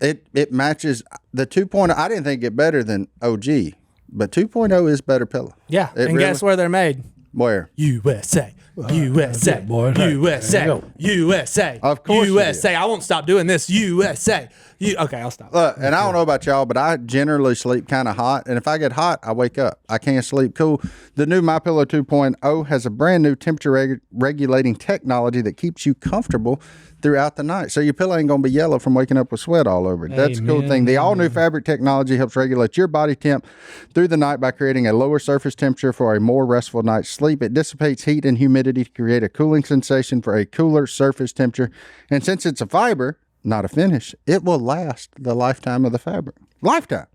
Speaker 3: it matches the 2.0. I didn't think it better than OG, but 2.0 is better pillow.
Speaker 2: Yeah,
Speaker 3: It
Speaker 2: and guess where they're made?
Speaker 3: Where?
Speaker 2: USA. USA.
Speaker 4: boy.
Speaker 2: USA.
Speaker 4: There you go.
Speaker 3: Of
Speaker 2: USA.
Speaker 3: course it
Speaker 2: USA. I won't stop doing this. USA. Okay, I'll stop.
Speaker 3: Look, and I don't know about y'all, but I generally sleep kind of hot. And if I get hot, I wake up. I can't sleep cool. The new MyPillow 2.0 has a brand new temperature regulating technology that keeps you comfortable throughout the night. So your pillow ain't going to be yellow from waking up with sweat all over it. That's a cool thing. The all-new fabric technology helps regulate your body temp through the night by creating a lower surface temperature for a more restful night's sleep. It dissipates heat and humidity to create a cooling sensation for a cooler surface temperature. And since it's a fiber, not a finish, it will last the lifetime of the fabric. Lifetime.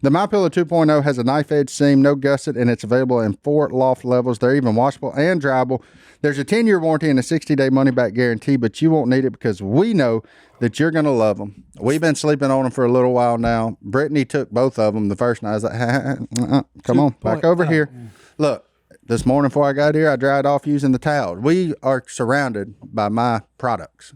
Speaker 3: The MyPillow 2.0 has a knife edge seam, no gusset, and it's available in 4 loft levels. They're even washable and dryable. There's a 10-year warranty and a 60-day money-back guarantee, but you won't need it because we know that you're going to love them. We've been sleeping on them for a little while now. Brittany took both of them the first night. I was like, come on, back over here. Look, this morning before I got here, I dried off using the towel. We are surrounded by my products.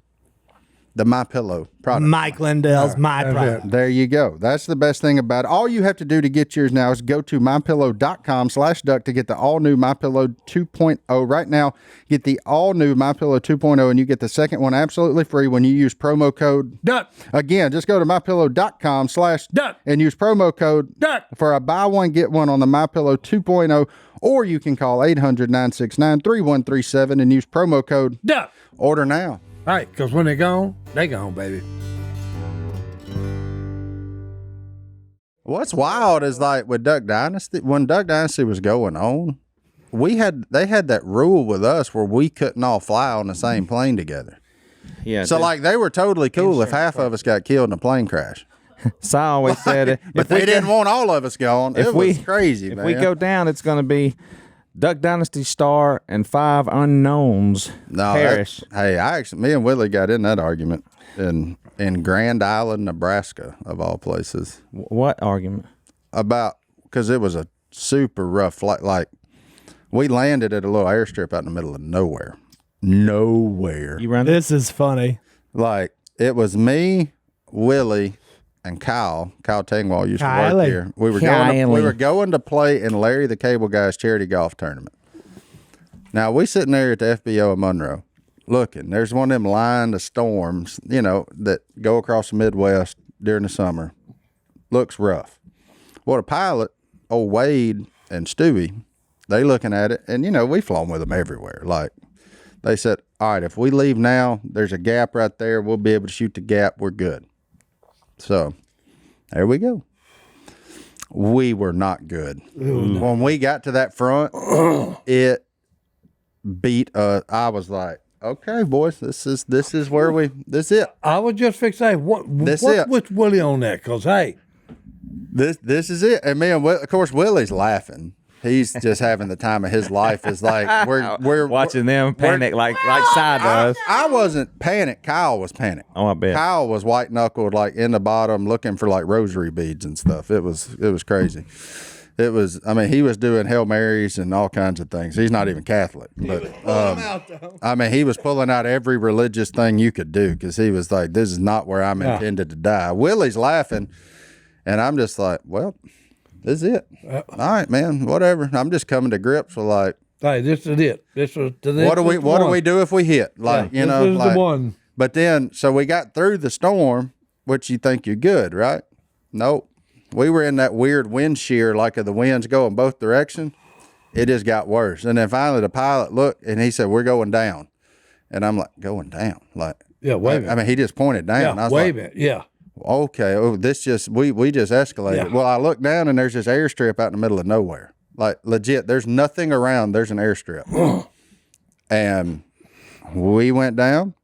Speaker 3: The MyPillow product.
Speaker 2: Mike Lindell's My Product.
Speaker 3: There you go. That's the best thing about it. All you have to do to get yours now is go to mypillow.com/duck to get the all-new MyPillow 2.0. Right now, get the all-new MyPillow 2.0, and you get the second one absolutely free when you use promo code
Speaker 4: Duck.
Speaker 3: Again, just go to mypillow.com/duck and use promo code
Speaker 4: Duck
Speaker 3: for a buy one, get one on the MyPillow 2.0, or you can call 800-969-3137 and use promo code
Speaker 4: Duck.
Speaker 3: Order now.
Speaker 4: Right, because when they're gone, baby.
Speaker 3: What's wild is like with Duck Dynasty, when Duck Dynasty was going on, they had that rule with us where we couldn't all fly on the same plane together.
Speaker 1: Yeah.
Speaker 3: So like they were totally cool if half of us got killed in a plane crash.
Speaker 1: So I always said it.
Speaker 3: But they didn't want all of us gone. It was crazy, man.
Speaker 1: If we go down, it's going to be Duck Dynasty star and 5 unknowns perish.
Speaker 3: Me and Willie got in that argument in Grand Island, Nebraska, of all places.
Speaker 1: What argument?
Speaker 3: Because it was a super rough flight. Like, we landed at a little airstrip out in the middle of nowhere. Nowhere.
Speaker 1: You run
Speaker 2: This is funny.
Speaker 3: Like, it was me, Willie, and Kyle Tangwall used to work here. We were going to play in Larry the Cable Guy's charity golf tournament. Now we sitting there at the FBO of Monroe looking. There's one of them line of storms, that go across the Midwest during the summer. Looks rough. Well, the pilot, old Wade and Stewie, they looking at it, and we've flown with them everywhere. Like, they said, all right, if we leave now, there's a gap right there. We'll be able to shoot the gap. We're good. So, there we go. We were not good. Ooh. When we got to that front, it beat us. I was like, okay, boys, this is it.
Speaker 4: I was just fixing what's with Willie on that? Because, hey.
Speaker 3: This is it. And of course, Willie's laughing. He's just having the time of his life. It's like we're
Speaker 1: watching them panic like Side does.
Speaker 3: I wasn't panicked. Kyle was panicked.
Speaker 1: Oh, I bet.
Speaker 3: Kyle was white knuckled, like in the bottom, looking for like rosary beads and stuff. It was crazy. It was. I mean, he was doing Hail Marys and all kinds of things. He's not even Catholic, but he was pulling out every religious thing you could do because he was like, "This is not where I'm intended to die." Willie's laughing, and I'm just like, "Well, this is it. All right, man. Whatever. I'm just coming to grips with like,
Speaker 4: hey, this is it. This was the next.
Speaker 3: What do we do if we hit? Like,
Speaker 4: this is the one.
Speaker 3: But then, so we got through the storm, which you think you're good, right? Nope. We were in that weird wind shear, like the winds going both directions. It just got worse. And then finally the pilot looked and he said, we're going down. And I'm like, going down? Like,
Speaker 4: yeah, wait a minute.
Speaker 3: I mean, he just pointed down.
Speaker 4: Yeah,
Speaker 3: I was
Speaker 4: wait
Speaker 3: like,
Speaker 4: a minute. Yeah.
Speaker 3: Okay. Oh, we just escalated.
Speaker 4: Yeah.
Speaker 3: Well, I looked down and there's this airstrip out in the middle of nowhere. Like, legit, there's nothing around. There's an airstrip. And we went down.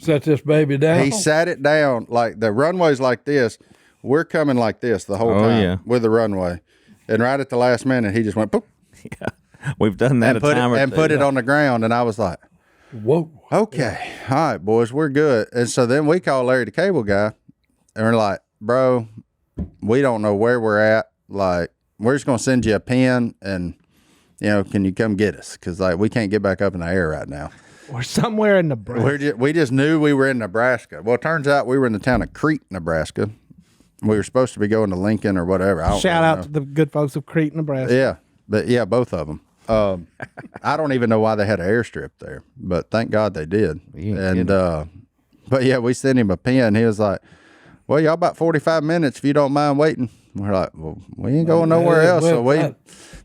Speaker 4: Set this baby down.
Speaker 3: He sat it down. Like, the runway's like this. We're coming like this the whole time with the runway. And right at the last minute, he just went, boop.
Speaker 1: Yeah. We've done that
Speaker 3: put it on the ground. And I was like,
Speaker 4: whoa.
Speaker 3: Okay. All right, boys, we're good. And so then we call Larry the Cable Guy. And we're like, bro, we don't know where we're at. Like, we're just going to send you a pin and, can you come get us? Because, like, we can't get back up in the air right now.
Speaker 2: We're somewhere in Nebraska.
Speaker 3: We just knew we were in Nebraska. Well, it turns out we were in the town of Crete, Nebraska. We were supposed to be going to Lincoln or whatever.
Speaker 2: Shout out to the good folks of Crete, Nebraska.
Speaker 3: Yeah. But, yeah, both of them. I don't even know why they had an airstrip there, but thank God they did. And, but, yeah, we sent him a pin. He was like, well, y'all about 45 minutes if you don't mind waiting. We're like, well, we ain't going nowhere else. So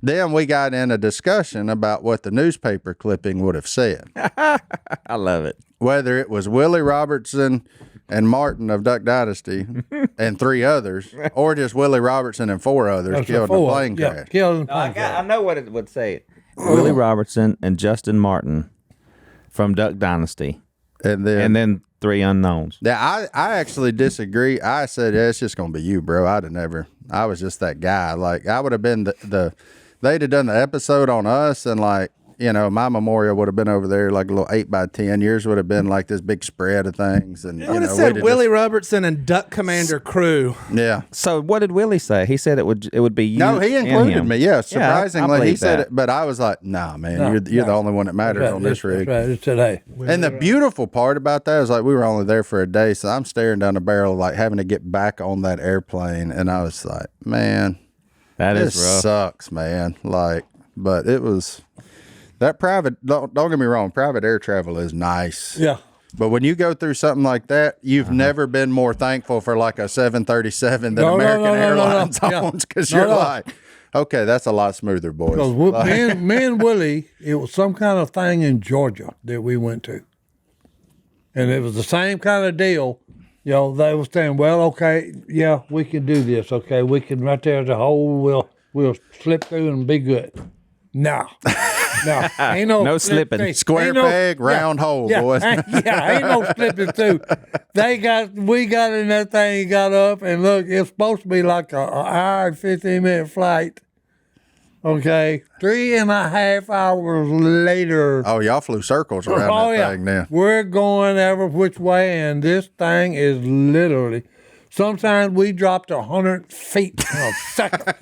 Speaker 3: then we got in a discussion about what the newspaper clipping would have said.
Speaker 1: I love it.
Speaker 3: Whether it was Willie Robertson and Martin of Duck Dynasty and 3 others, or just Willie Robertson and 4 others killed in a plane crash.
Speaker 1: I know what it would say. Willie Robertson and Justin Martin from Duck Dynasty.
Speaker 3: And
Speaker 1: then 3 unknowns.
Speaker 3: Yeah, I actually disagree. I said, yeah, it's just going to be you, bro. I was just that guy. Like, I would have been they'd have done the episode on us, and like, you know, my memorial would have been over there, like a little 8x10. Yours would have been like this big spread of things. And,
Speaker 2: It would have said Willie Robertson and Duck Commander crew.
Speaker 3: Yeah.
Speaker 1: So what did Willie say? He said it would be you.
Speaker 3: No, he included me. Yeah, surprisingly,
Speaker 1: I
Speaker 3: he said
Speaker 1: that.
Speaker 3: it. But I was like, nah, man, you're the only one that matters on this rig.
Speaker 4: That's right. It's today.
Speaker 3: And the beautiful part about that is like we were only there for a day, so I'm staring down the barrel of like having to get back on that airplane, and I was like, man,
Speaker 1: This
Speaker 3: this
Speaker 1: rough.
Speaker 3: sucks, man. Like, but it was that private. Don't get me wrong, private air travel is nice.
Speaker 4: Yeah.
Speaker 3: But when you go through something like that, you've never been more thankful for like a 737 than American Airlines owns, because you're like, okay, that's a lot smoother, boys.
Speaker 4: Because me and Willie, it was some kind of thing in Georgia that we went to. And it was the same kind of deal. You know, they were saying, well, okay, yeah, we can do this. Okay, we can, right there's a hole, we'll slip through and be good. No. No, ain't no
Speaker 1: slipping.
Speaker 4: thing.
Speaker 3: Square peg, round hole, boys.
Speaker 4: Ain't no slipping through. We got in that thing, got up, and look, it's supposed to be like an hour and 15-minute flight. Okay, 3.5 hours later.
Speaker 3: Oh, y'all flew circles around that thing now.
Speaker 4: We're going every which way, and this thing is literally. Sometimes we dropped 100 feet in a second.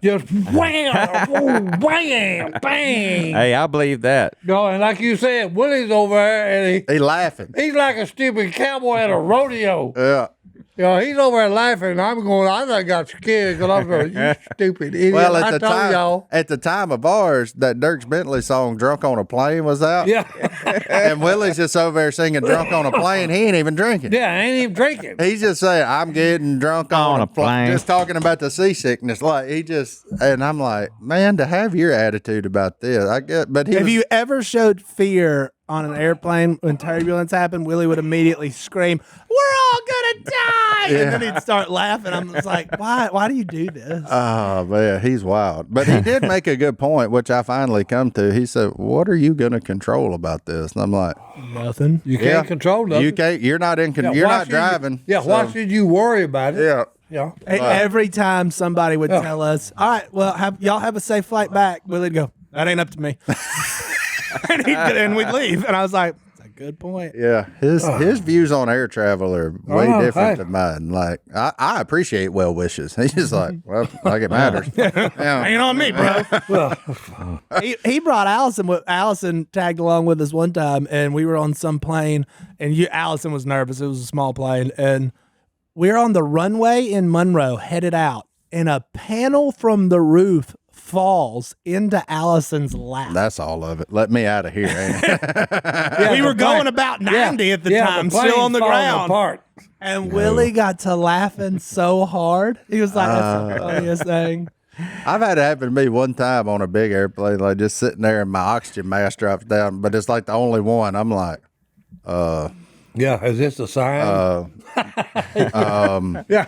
Speaker 4: Just wham, wham, bang.
Speaker 1: Hey, I believe that.
Speaker 4: No, and like you said, Willie's over there, and
Speaker 3: He laughing.
Speaker 4: he's like a stupid cowboy at a rodeo.
Speaker 3: Yeah.
Speaker 4: You know, he's over there laughing, and I'm going, I done got scared because I'm going, you stupid idiot.
Speaker 3: Well,
Speaker 4: I told y'all.
Speaker 3: at the time of ours, that Dierks Bentley song "Drunk on a Plane" was out.
Speaker 4: Yeah.
Speaker 3: And Willie's just over there singing "Drunk on a Plane." He ain't even drinking.
Speaker 4: Yeah, I ain't even drinking.
Speaker 3: He's just saying, "I'm getting drunk on a plane." Just talking about the seasickness, like and I'm like, man, to have your attitude about this, I get. But
Speaker 2: Have you ever showed fear on an airplane when turbulence happened? Willie would immediately scream, "We're all gonna die!" And then he'd start laughing. I'm just like, why do you do this?
Speaker 3: Oh man, he's wild. But he did make a good point, which I finally come to. He said, "What are you going to control about this?" And I'm like,
Speaker 2: Nothing.
Speaker 4: You can't control nothing.
Speaker 3: You can't. You're not in. You're not driving.
Speaker 4: Why should you worry about it?
Speaker 3: Yeah.
Speaker 4: Yeah.
Speaker 2: Every time somebody would tell us, "All right, well, y'all have a safe flight back," Willie'd go, "That ain't up to me." and we'd leave. And I was like, that's a good point.
Speaker 3: Yeah, his views on air travel are way different than mine. Like, I appreciate well wishes. He's just like, well, like it matters. Yeah.
Speaker 2: Ain't on me, bro. he brought Allison. Allison tagged along with us one time, and we were on some plane, and Allison was nervous. It was a small plane, and we were on the runway in Monroe, headed out, and a panel from the roof falls into Allison's lap.
Speaker 3: That's all of it. Let me out of here.
Speaker 2: We were going about 90 at the time,
Speaker 4: the
Speaker 2: still on the ground.
Speaker 4: Apart.
Speaker 2: And Willie got to laughing so hard. He was like, that's the funniest thing.
Speaker 3: I've had it happen to me one time on a big airplane, like just sitting there and my oxygen mask drops down, but it's like the only one. I'm like,
Speaker 4: Yeah, is this a sign?
Speaker 3: Yeah.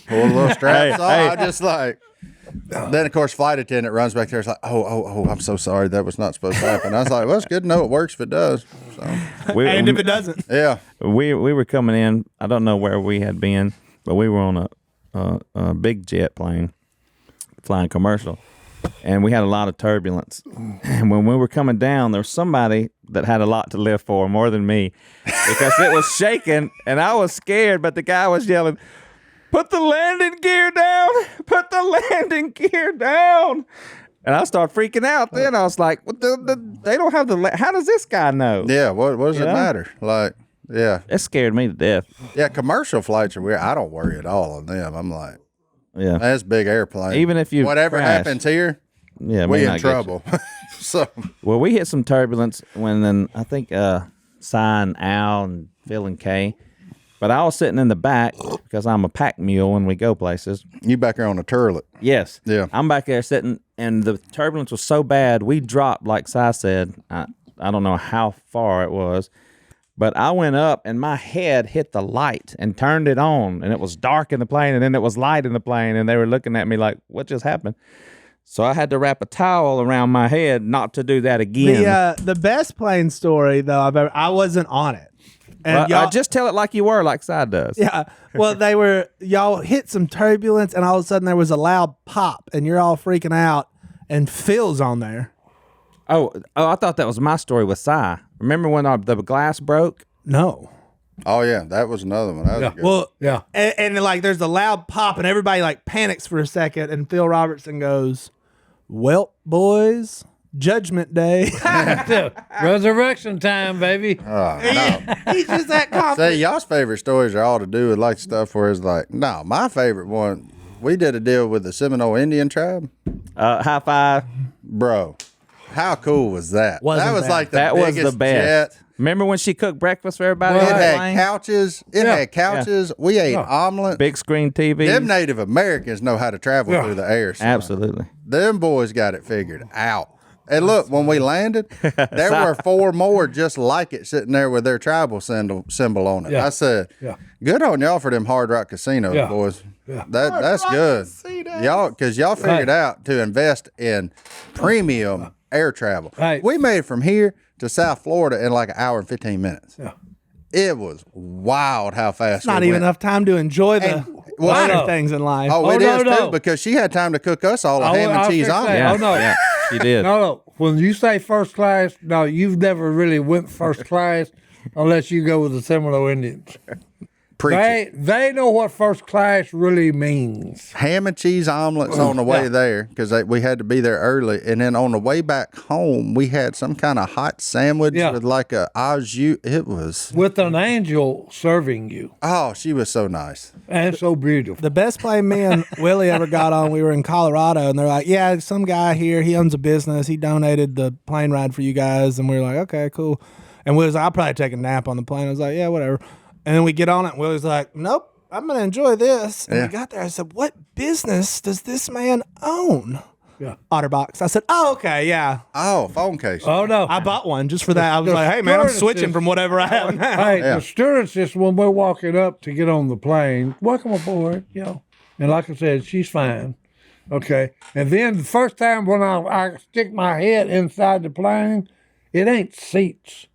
Speaker 3: Pull a little straps on. I just like. Then of course, flight attendant runs back there. It's like, oh, I'm so sorry. That was not supposed to happen. I was like, well, it's good to know it works if it does. So,
Speaker 2: And if it doesn't,
Speaker 3: yeah,
Speaker 1: we were coming in. I don't know where we had been, but we were on a big jet plane, flying commercial, and we had a lot of turbulence. And when we were coming down, there was somebody that had a lot to live for, more than me, because it was shaking, and I was scared. But the guy was yelling, "Put the landing gear down! Put the landing gear down!" And I started freaking out. Then I was like, "What they don't have the? How does this guy know?"
Speaker 3: yeah. What does it matter? Like, yeah,
Speaker 1: It scared me to death.
Speaker 3: yeah. Commercial flights are weird. I don't worry at all on them. I'm like,
Speaker 1: Yeah,
Speaker 3: that's big airplane.
Speaker 1: Even if you
Speaker 3: whatever
Speaker 1: crash,
Speaker 3: happens here,
Speaker 1: yeah, it may
Speaker 3: we in
Speaker 1: not get you.
Speaker 3: trouble. So
Speaker 1: Well, we hit some turbulence when I think Cy and Al and Phil and Kay. But I was sitting in the back because I'm a pack mule when we go places.
Speaker 3: you back there on the turlet.
Speaker 1: Yes.
Speaker 3: Yeah.
Speaker 1: I'm back there sitting, and the turbulence was so bad, we dropped, like Cy said. I don't know how far it was, but I went up, and my head hit the light and turned it on, and it was dark in the plane, and then it was light in the plane, and they were looking at me like, what just happened? So I had to wrap a towel around my head not to do that again.
Speaker 2: The best plane story though I wasn't on it. And
Speaker 1: Well, just tell it like you were, like Side does.
Speaker 2: yeah. Well, y'all hit some turbulence, and all of a sudden there was a loud pop, and you're all freaking out, and Phil's on there.
Speaker 1: Oh, I thought that was my story with Cy. Remember when the glass broke?
Speaker 2: No.
Speaker 3: Oh yeah, that was another one. That was good.
Speaker 2: Well,
Speaker 4: Yeah.
Speaker 2: and like there's a loud pop, and everybody like panics for a second, and Phil Robertson goes, "Well, boys, Judgment Day."
Speaker 4: Resurrection time, baby.
Speaker 3: No.
Speaker 2: He's just that confident.
Speaker 3: See, y'all's favorite stories are all to do with like stuff where it's like, no, my favorite one, we did a deal with the Seminole Indian tribe.
Speaker 1: High five.
Speaker 3: Bro, how cool was that?
Speaker 2: Wasn't
Speaker 3: that was
Speaker 2: bad.
Speaker 3: like the
Speaker 1: That was
Speaker 3: biggest
Speaker 1: the best.
Speaker 3: jet.
Speaker 1: Remember when she cooked breakfast for everybody?
Speaker 3: It
Speaker 1: on the
Speaker 3: had
Speaker 1: plane?
Speaker 3: couches. It had couches. We ate omelet.
Speaker 1: Big screen TV.
Speaker 3: Them Native Americans know how to travel through the air. son.
Speaker 1: Absolutely.
Speaker 3: Them boys got it figured out. And look, when we landed, there were 4 more just like it sitting there with their tribal symbol on it.
Speaker 4: Yeah.
Speaker 3: I said,
Speaker 4: Yeah.
Speaker 3: good on y'all for them Hard Rock Casinos,
Speaker 4: Yeah.
Speaker 3: boys.
Speaker 4: Yeah.
Speaker 3: That's good. Y'all, because y'all figured out to invest in premium air travel.
Speaker 4: Right.
Speaker 3: We made it from here to South Florida in like an hour and 15 minutes.
Speaker 4: Yeah.
Speaker 3: It was wild how fast
Speaker 2: Not
Speaker 3: we
Speaker 2: even
Speaker 3: went.
Speaker 2: enough time to enjoy the
Speaker 3: well,
Speaker 2: minor
Speaker 4: no.
Speaker 2: things in life.
Speaker 3: Oh,
Speaker 4: Oh,
Speaker 3: it
Speaker 4: no,
Speaker 3: is
Speaker 4: no.
Speaker 3: too, because she had time to cook us all a ham
Speaker 4: I
Speaker 3: and
Speaker 4: was
Speaker 3: cheese
Speaker 4: fixing
Speaker 3: omelet.
Speaker 4: that.
Speaker 1: Yeah,
Speaker 4: Oh, no.
Speaker 1: yeah, she did.
Speaker 4: No. When you say first class, no, you've never really went first class unless you go with the Seminole Indians.
Speaker 3: Preach it.
Speaker 4: They know what first class really means.
Speaker 3: Ham and cheese omelets on the way
Speaker 4: Yeah.
Speaker 3: there because we had to be there early, and then on the way back home we had some kind of hot sandwich
Speaker 4: Yeah.
Speaker 3: with like a au jus. It was
Speaker 4: With an angel serving you.
Speaker 3: she was so nice.
Speaker 4: And so beautiful.
Speaker 2: The best plane me and Willie ever got on, we were in Colorado, and they're like, yeah, some guy here, he owns a business. He donated the plane ride for you guys. And we were like, okay, cool. And Willie's like, I'll probably take a nap on the plane. I was like, yeah, whatever. And then we get on it, and Willie's like, nope, I'm going to enjoy this. And we got there. I said, what business does this man own?
Speaker 4: Yeah.
Speaker 2: Otterbox. I said, oh, okay, yeah.
Speaker 3: Oh, phone case.
Speaker 4: Oh, no.
Speaker 2: I bought one just for that. I was like, hey, man, I'm switching from whatever I have now.
Speaker 4: Hey, the stewardess, when we're walking up to get on the plane, welcome aboard, And like I said, she's fine. Okay. And then the first time when I stick my head inside the plane, it ain't seats.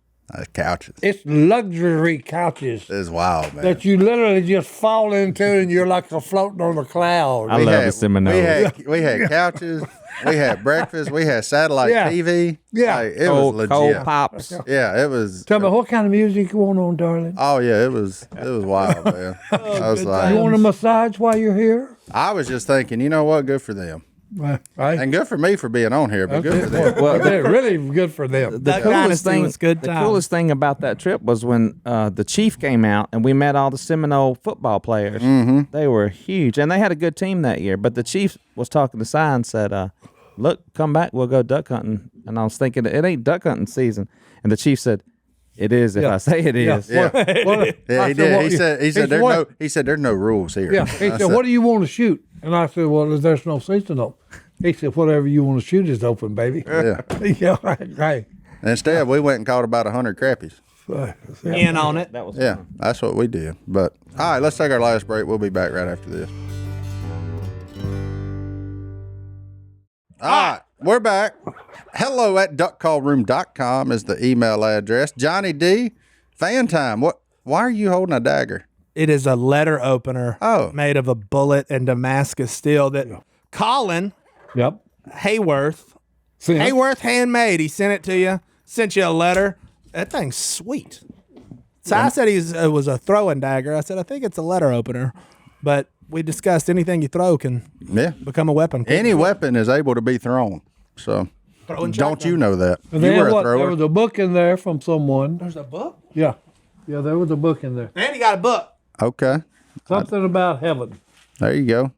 Speaker 3: Couches.
Speaker 4: It's luxury couches
Speaker 3: It's wild, man.
Speaker 4: that you literally just fall into and you're like a floating on a cloud.
Speaker 1: I love the Seminoles.
Speaker 3: We had couches. We had breakfast. We had satellite
Speaker 4: Yeah.
Speaker 3: TV.
Speaker 4: Yeah.
Speaker 3: Like, it was legit.
Speaker 1: Cold pops.
Speaker 3: Yeah, it was.
Speaker 4: Tell me, what kind of music you want on, darling?
Speaker 3: Oh yeah, it was wild, man. I was
Speaker 4: You
Speaker 3: like,
Speaker 4: want a massage while you're here?
Speaker 3: I was just thinking, you know what? Good for them,
Speaker 4: Right.
Speaker 3: and good for me for being on here, but good for them.
Speaker 1: Well,
Speaker 4: They're really good for them.
Speaker 1: The
Speaker 2: Duck
Speaker 1: coolest
Speaker 2: Dynasty
Speaker 1: thing
Speaker 2: was good
Speaker 1: the
Speaker 2: times.
Speaker 1: coolest thing about that trip was when the Chief came out and we met all the Seminole football players. Mm-hmm. They were huge, and they had a good team that year. But the Chief was talking to Cy and said, "Look, come back, we'll go duck hunting." And I was thinking, it ain't duck hunting season. And the Chief said, "It is if I say it is."
Speaker 3: Yeah. Yeah, he did. He said there's no rules here.
Speaker 4: Yeah. He said, what do you want to shoot? And I said, well, there's no season open. He said, whatever you want to shoot is open, baby.
Speaker 3: Yeah.
Speaker 4: Yeah, right.
Speaker 3: Instead, we went and caught about 100 crappies.
Speaker 2: In on it.
Speaker 1: That was
Speaker 3: Yeah,
Speaker 1: fun.
Speaker 3: that's what we did. But all right, let's take our last break. We'll be back right after this. All right, we're back. Hello at duckcallroom.com is the email address. Johnny D, fan time. Why are you holding a dagger?
Speaker 2: It is a letter opener made of a bullet and Damascus steel that Colin
Speaker 4: Yep.
Speaker 2: Hayworth handmade. He sent it to you, sent you a letter. That thing's sweet. So I said it was a throwing dagger. I said, I think it's a letter opener. But we discussed anything you throw can become a weapon.
Speaker 3: Any weapon is able to be thrown. So
Speaker 2: Throwing
Speaker 3: don't
Speaker 2: shotgun.
Speaker 3: you know that?
Speaker 4: And
Speaker 3: You
Speaker 4: then
Speaker 3: were a
Speaker 4: what?
Speaker 3: thrower.
Speaker 4: There was a book in there from someone.
Speaker 2: There's a book?
Speaker 4: Yeah. Yeah, there was a book in there.
Speaker 2: And he got a book.
Speaker 3: Okay,
Speaker 4: Something about heaven.
Speaker 3: there you go.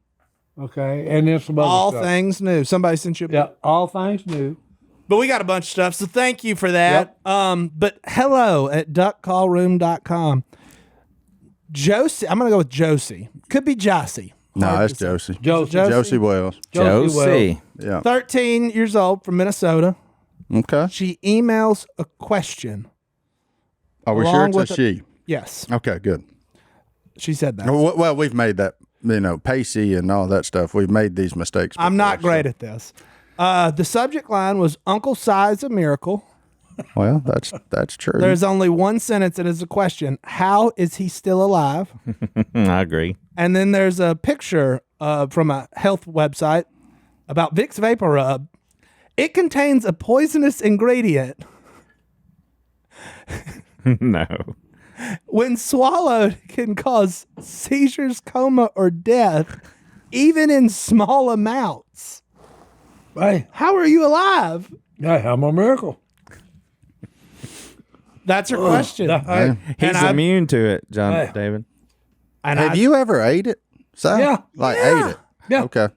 Speaker 4: Okay. And then some other
Speaker 2: All
Speaker 4: stuff.
Speaker 2: things new. Somebody sent you a book.
Speaker 4: Yeah, all things new.
Speaker 2: But we got a bunch of stuff, so thank you for that. But hello at duckcallroom.com. Josie, I'm going to go with Josie. Could be Jossie.
Speaker 3: No, it's Josie.
Speaker 4: Josie
Speaker 3: Wells.
Speaker 1: Josie.
Speaker 3: Yeah.
Speaker 2: 13 years old from Minnesota.
Speaker 3: Okay.
Speaker 2: She emails a question.
Speaker 3: Are we
Speaker 2: Along
Speaker 3: sure it's
Speaker 2: with
Speaker 3: a she?
Speaker 2: Yes,
Speaker 3: Okay, good.
Speaker 2: she said that.
Speaker 3: Well, we've made that pacey and all that stuff. We've made these mistakes before.
Speaker 2: I'm not great at this. The subject line was Uncle Si's a miracle.
Speaker 3: Well, that's true.
Speaker 2: There's only one sentence that is a question. How is he still alive?
Speaker 1: I agree.
Speaker 2: And then there's a picture from a health website about Vicks Vapor Rub. It contains a poisonous ingredient.
Speaker 1: No.
Speaker 2: When swallowed, can cause seizures, coma, or death, even in small amounts.
Speaker 4: Hey,
Speaker 2: How are you alive?
Speaker 4: I'm a miracle.
Speaker 2: That's your question.
Speaker 4: Hey,
Speaker 1: He's
Speaker 2: I'm-
Speaker 1: immune to it, John
Speaker 4: Hey.
Speaker 1: David.
Speaker 2: And
Speaker 3: Have you ever ate it? Si?
Speaker 4: Yeah.
Speaker 3: Ate it?
Speaker 4: Yeah.
Speaker 3: Okay.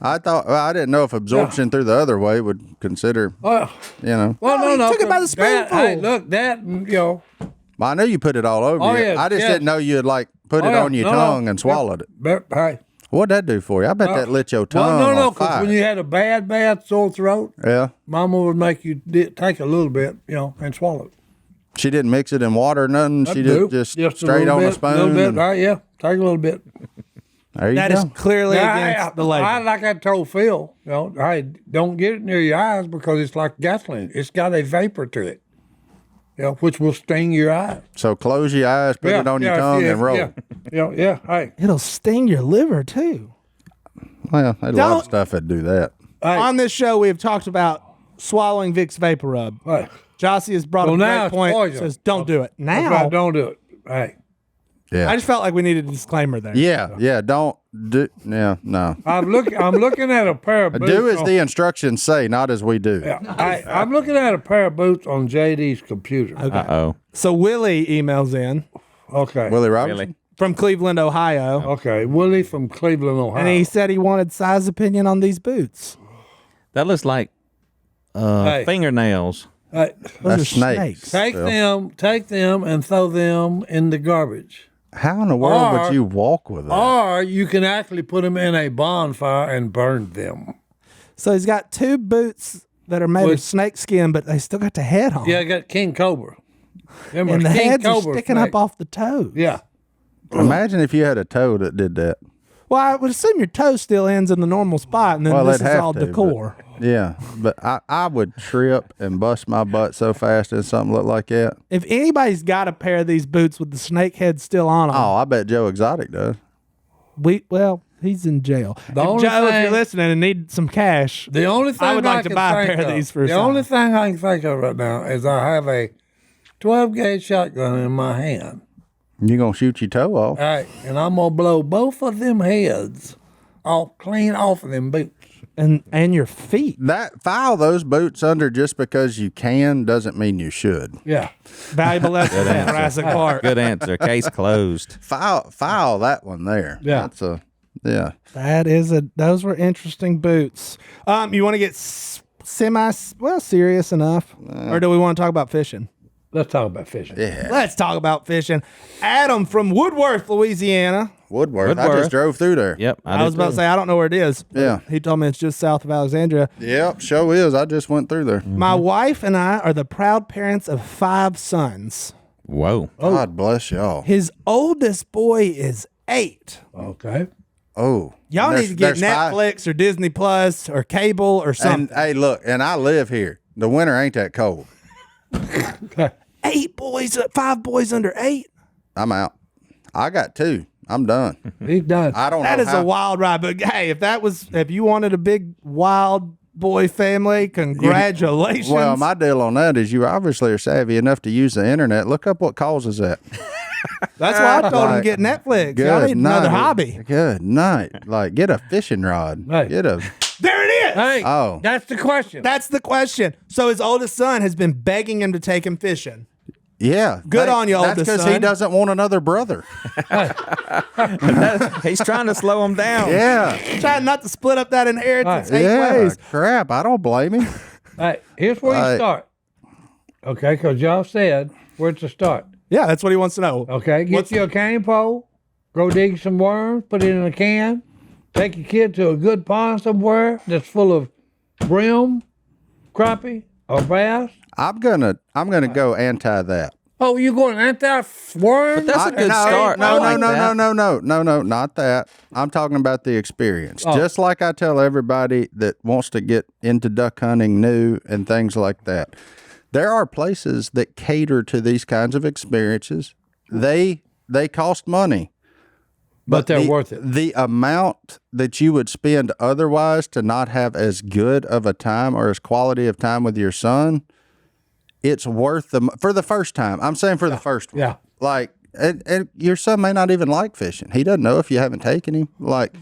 Speaker 3: I didn't know if absorption through the other way would consider,
Speaker 4: well,
Speaker 3: Well,
Speaker 2: No, he took it by the spoonful.
Speaker 4: Hey, look,
Speaker 3: I know you put it all over
Speaker 4: Oh,
Speaker 3: you.
Speaker 4: yeah,
Speaker 3: I just
Speaker 4: yeah.
Speaker 3: didn't know you had put it
Speaker 4: yeah.
Speaker 3: on your
Speaker 4: No,
Speaker 3: tongue and swallowed it.
Speaker 4: but, hey.
Speaker 3: What'd that do for you? I bet that lit your tongue
Speaker 4: Well, no,
Speaker 3: on
Speaker 4: because
Speaker 3: fire.
Speaker 4: when you had a bad sore throat,
Speaker 3: Yeah.
Speaker 4: Mama would make you take a little bit, and swallow it.
Speaker 3: She didn't mix it in water or nothing. She
Speaker 4: Nope.
Speaker 3: just
Speaker 4: a
Speaker 3: straight
Speaker 4: little
Speaker 3: on a
Speaker 4: bit,
Speaker 3: spoon.
Speaker 4: little bit,
Speaker 3: and-
Speaker 4: right? Yeah, take a little bit.
Speaker 3: There you
Speaker 2: That
Speaker 3: go.
Speaker 2: is clearly
Speaker 4: Now,
Speaker 2: against the label.
Speaker 4: like I told Phil, hey, don't get it near your eyes because it's like gasoline. It's got a vapor to it, which will sting your eyes.
Speaker 3: So close your eyes, put it on your tongue, and roll.
Speaker 4: Yeah. Hey,
Speaker 2: It'll sting your liver, too.
Speaker 3: Well, there's a lot of stuff that do that.
Speaker 4: hey,
Speaker 2: On this show, we have talked about swallowing Vicks Vapor Rub.
Speaker 4: hey.
Speaker 2: Jossie has brought
Speaker 4: Well,
Speaker 2: up
Speaker 4: now
Speaker 2: a great
Speaker 4: it's
Speaker 2: point.
Speaker 4: poison.
Speaker 2: Says, don't do it.
Speaker 4: That's
Speaker 2: Now,
Speaker 4: right, don't do it. Hey,
Speaker 3: Yeah.
Speaker 2: I just felt like we needed a disclaimer there.
Speaker 3: Yeah. Don't do. Yeah. No.
Speaker 4: I'm looking at a pair of boots.
Speaker 3: Do as the instructions say, not as we do.
Speaker 4: I'm looking at a pair of boots on JD's computer.
Speaker 1: Uh-oh.
Speaker 2: So Willie emails in
Speaker 4: Okay.
Speaker 3: Willie Robertson.
Speaker 1: Really?
Speaker 2: from Cleveland, Ohio,
Speaker 4: Okay. Willie from Cleveland, Ohio.
Speaker 2: and he said he wanted Si's opinion on these boots.
Speaker 1: That looks like
Speaker 4: Hey.
Speaker 1: fingernails.
Speaker 4: Hey,
Speaker 2: Those
Speaker 3: That's
Speaker 2: are
Speaker 3: snakes.
Speaker 4: take them and throw them in the garbage.
Speaker 3: How in the world
Speaker 4: Or-
Speaker 3: would you walk with that?
Speaker 4: Or you can actually put them in a bonfire and burn them.
Speaker 2: So he's got two boots that are made of
Speaker 4: With-
Speaker 2: snakeskin, but they still got the head on.
Speaker 4: Yeah, I got King Cobra. Remember,
Speaker 2: And the
Speaker 4: King
Speaker 2: heads are
Speaker 4: Cobra
Speaker 2: sticking
Speaker 4: snake.
Speaker 2: up off the toes.
Speaker 4: Yeah.
Speaker 3: Imagine if you had a toe that did that.
Speaker 2: Well, I would assume your toe still ends in the normal spot, and then
Speaker 3: Well,
Speaker 2: this
Speaker 3: it'd
Speaker 2: is
Speaker 3: have
Speaker 2: all
Speaker 3: to,
Speaker 2: decor.
Speaker 3: Yeah, but I would trip and bust my butt so fast in something look like that.
Speaker 2: If anybody's got a pair of these boots with the snake head still on them,
Speaker 3: Oh, I bet Joe Exotic does.
Speaker 2: he's in jail.
Speaker 4: The
Speaker 2: If
Speaker 4: only
Speaker 2: Joe, if
Speaker 4: thing-
Speaker 2: you're listening and need some cash,
Speaker 4: The only thing
Speaker 2: I would like to
Speaker 4: can
Speaker 2: buy a
Speaker 4: think
Speaker 2: pair of these for
Speaker 4: The
Speaker 2: a
Speaker 4: only
Speaker 2: sign.
Speaker 4: thing I can think of right now is I have a 12 gauge shotgun in my hand.
Speaker 3: You gonna shoot your toe off?
Speaker 4: All right, and I'm gonna blow both of them heads clean off of them boots.
Speaker 2: and your feet.
Speaker 3: That file those boots under just because you can doesn't mean you should.
Speaker 4: Yeah.
Speaker 2: Valuable lesson in Jurassic Park.
Speaker 1: Good answer. Case closed.
Speaker 3: File that one there.
Speaker 4: Yeah.
Speaker 3: That's a yeah.
Speaker 2: Those were interesting boots. You want to get serious enough, or do we want to talk about fishing?
Speaker 4: Let's talk about fishing.
Speaker 3: Yeah.
Speaker 2: Let's talk about fishing. Adam from Woodworth, Louisiana.
Speaker 3: Woodworth. I
Speaker 1: Woodworth.
Speaker 3: just drove through there.
Speaker 1: Yep.
Speaker 2: I was about to say I don't know where it is. but
Speaker 3: Yeah.
Speaker 2: he told me it's just south of Alexandria.
Speaker 3: Yep, show is. I just went through there.
Speaker 2: My wife and I are the proud parents of 5 sons.
Speaker 1: Whoa.
Speaker 3: God bless y'all.
Speaker 2: His oldest boy is 8.
Speaker 4: Okay.
Speaker 3: Oh.
Speaker 2: Y'all
Speaker 3: There's-
Speaker 2: need to get
Speaker 3: there's five-
Speaker 2: Netflix or Disney Plus or cable or
Speaker 3: And
Speaker 2: something.
Speaker 3: hey, look, and I live here. The winter ain't that cold.
Speaker 2: 5 boys under 8.
Speaker 3: I'm out. I got 2. I'm done.
Speaker 4: He's done.
Speaker 3: I don't
Speaker 2: That
Speaker 3: know
Speaker 2: is
Speaker 3: how.
Speaker 2: a wild ride. But hey, if you wanted a big wild boy family, congratulations.
Speaker 3: Well, my deal on that is you obviously are savvy enough to use the internet. Look up what causes that.
Speaker 2: That's why I told him to
Speaker 3: Like,
Speaker 2: get Netflix. Y'all need another hobby.
Speaker 3: Good night. Like, get a fishing rod.
Speaker 4: Hey.
Speaker 3: Get a.
Speaker 2: There it is.
Speaker 4: Hey,
Speaker 3: Oh.
Speaker 4: that's the question.
Speaker 2: That's the question. So his oldest son has been begging him to take him fishing.
Speaker 3: Yeah.
Speaker 2: Good on you,
Speaker 3: That's
Speaker 2: oldest
Speaker 3: because he
Speaker 2: son.
Speaker 3: doesn't want another brother.
Speaker 1: He's trying to slow him down.
Speaker 3: Yeah.
Speaker 2: Trying not to split up that inheritance
Speaker 4: Right.
Speaker 2: 8
Speaker 3: Yeah.
Speaker 2: ways.
Speaker 3: Crap. I don't blame him.
Speaker 4: Hey, here's where you
Speaker 3: Right.
Speaker 4: start. Okay, because y'all said where to start.
Speaker 2: Yeah, that's what he wants to know.
Speaker 4: Okay, get
Speaker 2: What's-
Speaker 4: you a cane pole, go dig some worms, put it in a can, take your kid to a good pond somewhere that's full of brim, crappie, or bass.
Speaker 3: I'm gonna go anti that.
Speaker 4: Oh, you going anti-worm?
Speaker 1: But that's a good start. I
Speaker 3: No,
Speaker 1: like that.
Speaker 3: no, not that. I'm talking about the experience. Just like I tell everybody that wants to get into duck hunting new and things like that. There are places that cater to these kinds of experiences. They cost money.
Speaker 4: But they're worth it.
Speaker 3: The amount that you would spend otherwise to not have as good of a time or as quality of time with your son, it's worth for the first time. I'm saying for the first one.
Speaker 4: Yeah.
Speaker 3: Like, and your son may not even like fishing. He doesn't know if you haven't taken him. Like,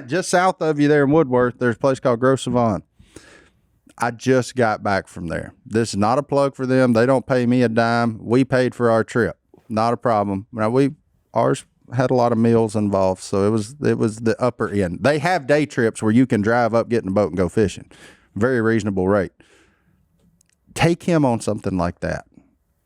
Speaker 3: just south of you there in Woodworth, there's a place called Gros Savant. I just got back from there. This is not a plug for them. They don't pay me a dime. We paid for our trip. Not a problem. Now, ours had a lot of meals involved, so it was the upper end. They have day trips where you can drive up, get in a boat, and go fishing. Very reasonable rate. Take him on something like that,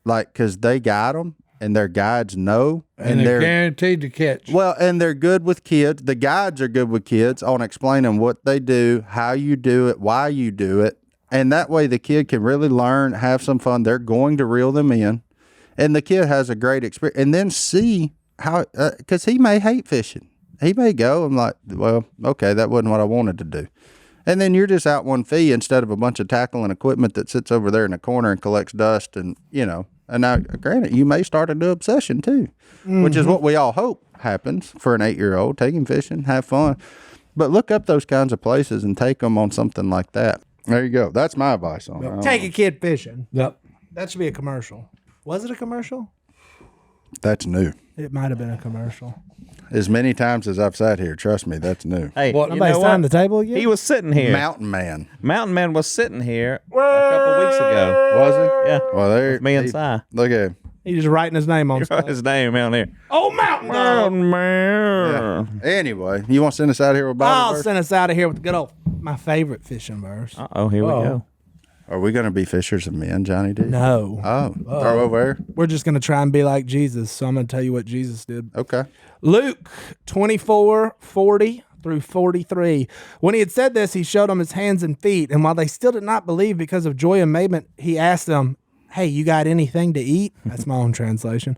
Speaker 3: like, because they guide them and their guides know,
Speaker 4: And they're guaranteed to catch.
Speaker 3: well, and they're good with kids. The guides are good with kids on explaining what they do, how you do it, why you do it, and that way the kid can really learn, have some fun. They're going to reel them in, and the kid has a great experience, and then see how, because he may hate fishing. He may go, I'm like, well, okay, that wasn't what I wanted to do. And then you're just out one fee instead of a bunch of tackle and equipment that sits over there in the corner and collects dust. And, and now, granted, you may start a new obsession too, which is what we all hope happens for an 8-year-old. Take him fishing, have fun. But look up those kinds of places and take them on something like that. There you go. That's my advice on it.
Speaker 2: Take a kid fishing.
Speaker 4: Yep.
Speaker 2: That should be a commercial. Was it a commercial?
Speaker 3: That's new.
Speaker 2: It might have been a commercial.
Speaker 3: As many times as I've sat here, trust me, that's new.
Speaker 1: Hey,
Speaker 4: What,
Speaker 1: you
Speaker 2: Somebody
Speaker 1: know
Speaker 2: signed
Speaker 1: what?
Speaker 2: the table again?
Speaker 1: He was sitting here.
Speaker 3: Mountain Man.
Speaker 1: Mountain Man was sitting here a couple weeks ago.
Speaker 3: Was he?
Speaker 1: Yeah.
Speaker 3: Well, there.
Speaker 1: Me and Si.
Speaker 3: Look at him.
Speaker 2: He's just writing his name on stuff.
Speaker 1: His name out here.
Speaker 2: Oh, Mountain Dog.
Speaker 1: Mountain Man.
Speaker 3: Anyway, you want to send us out here with Bible
Speaker 2: I'll
Speaker 3: verse?
Speaker 2: send us out of here with the good old, my favorite fishing verse.
Speaker 1: Uh-oh, here we go.
Speaker 3: Are we going to be fishers of men, Johnny D?
Speaker 2: No.
Speaker 3: Oh, throw over there.
Speaker 2: We're just going to try and be like Jesus. So I'm going to tell you what Jesus did.
Speaker 3: Okay.
Speaker 2: Luke 24:40 through 43. When he had said this, he showed them his hands and feet. And while they still did not believe because of joy and amazement, he asked them, hey, you got anything to eat? That's my own translation.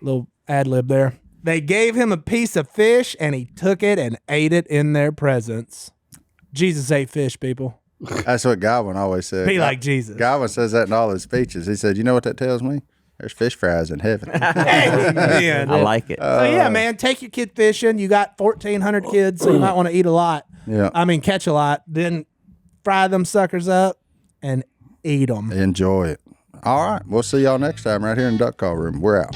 Speaker 2: Little ad lib there. They gave him a piece of fish and he took it and ate it in their presence. Jesus ate fish, people.
Speaker 3: That's what Godwin always said.
Speaker 2: Be like Jesus.
Speaker 3: Godwin says that in all his speeches. He said, you know what that tells me? There's fish fries in heaven.
Speaker 2: Amen.
Speaker 1: I like it.
Speaker 2: So yeah, man, take your kid fishing. You got 1,400 kids, so you might want to eat a lot.
Speaker 3: Yeah.
Speaker 2: I mean, catch a lot. Then fry them suckers up and eat them.
Speaker 3: Enjoy it. All right. We'll see y'all next time right here in Duck Call Room. We're out.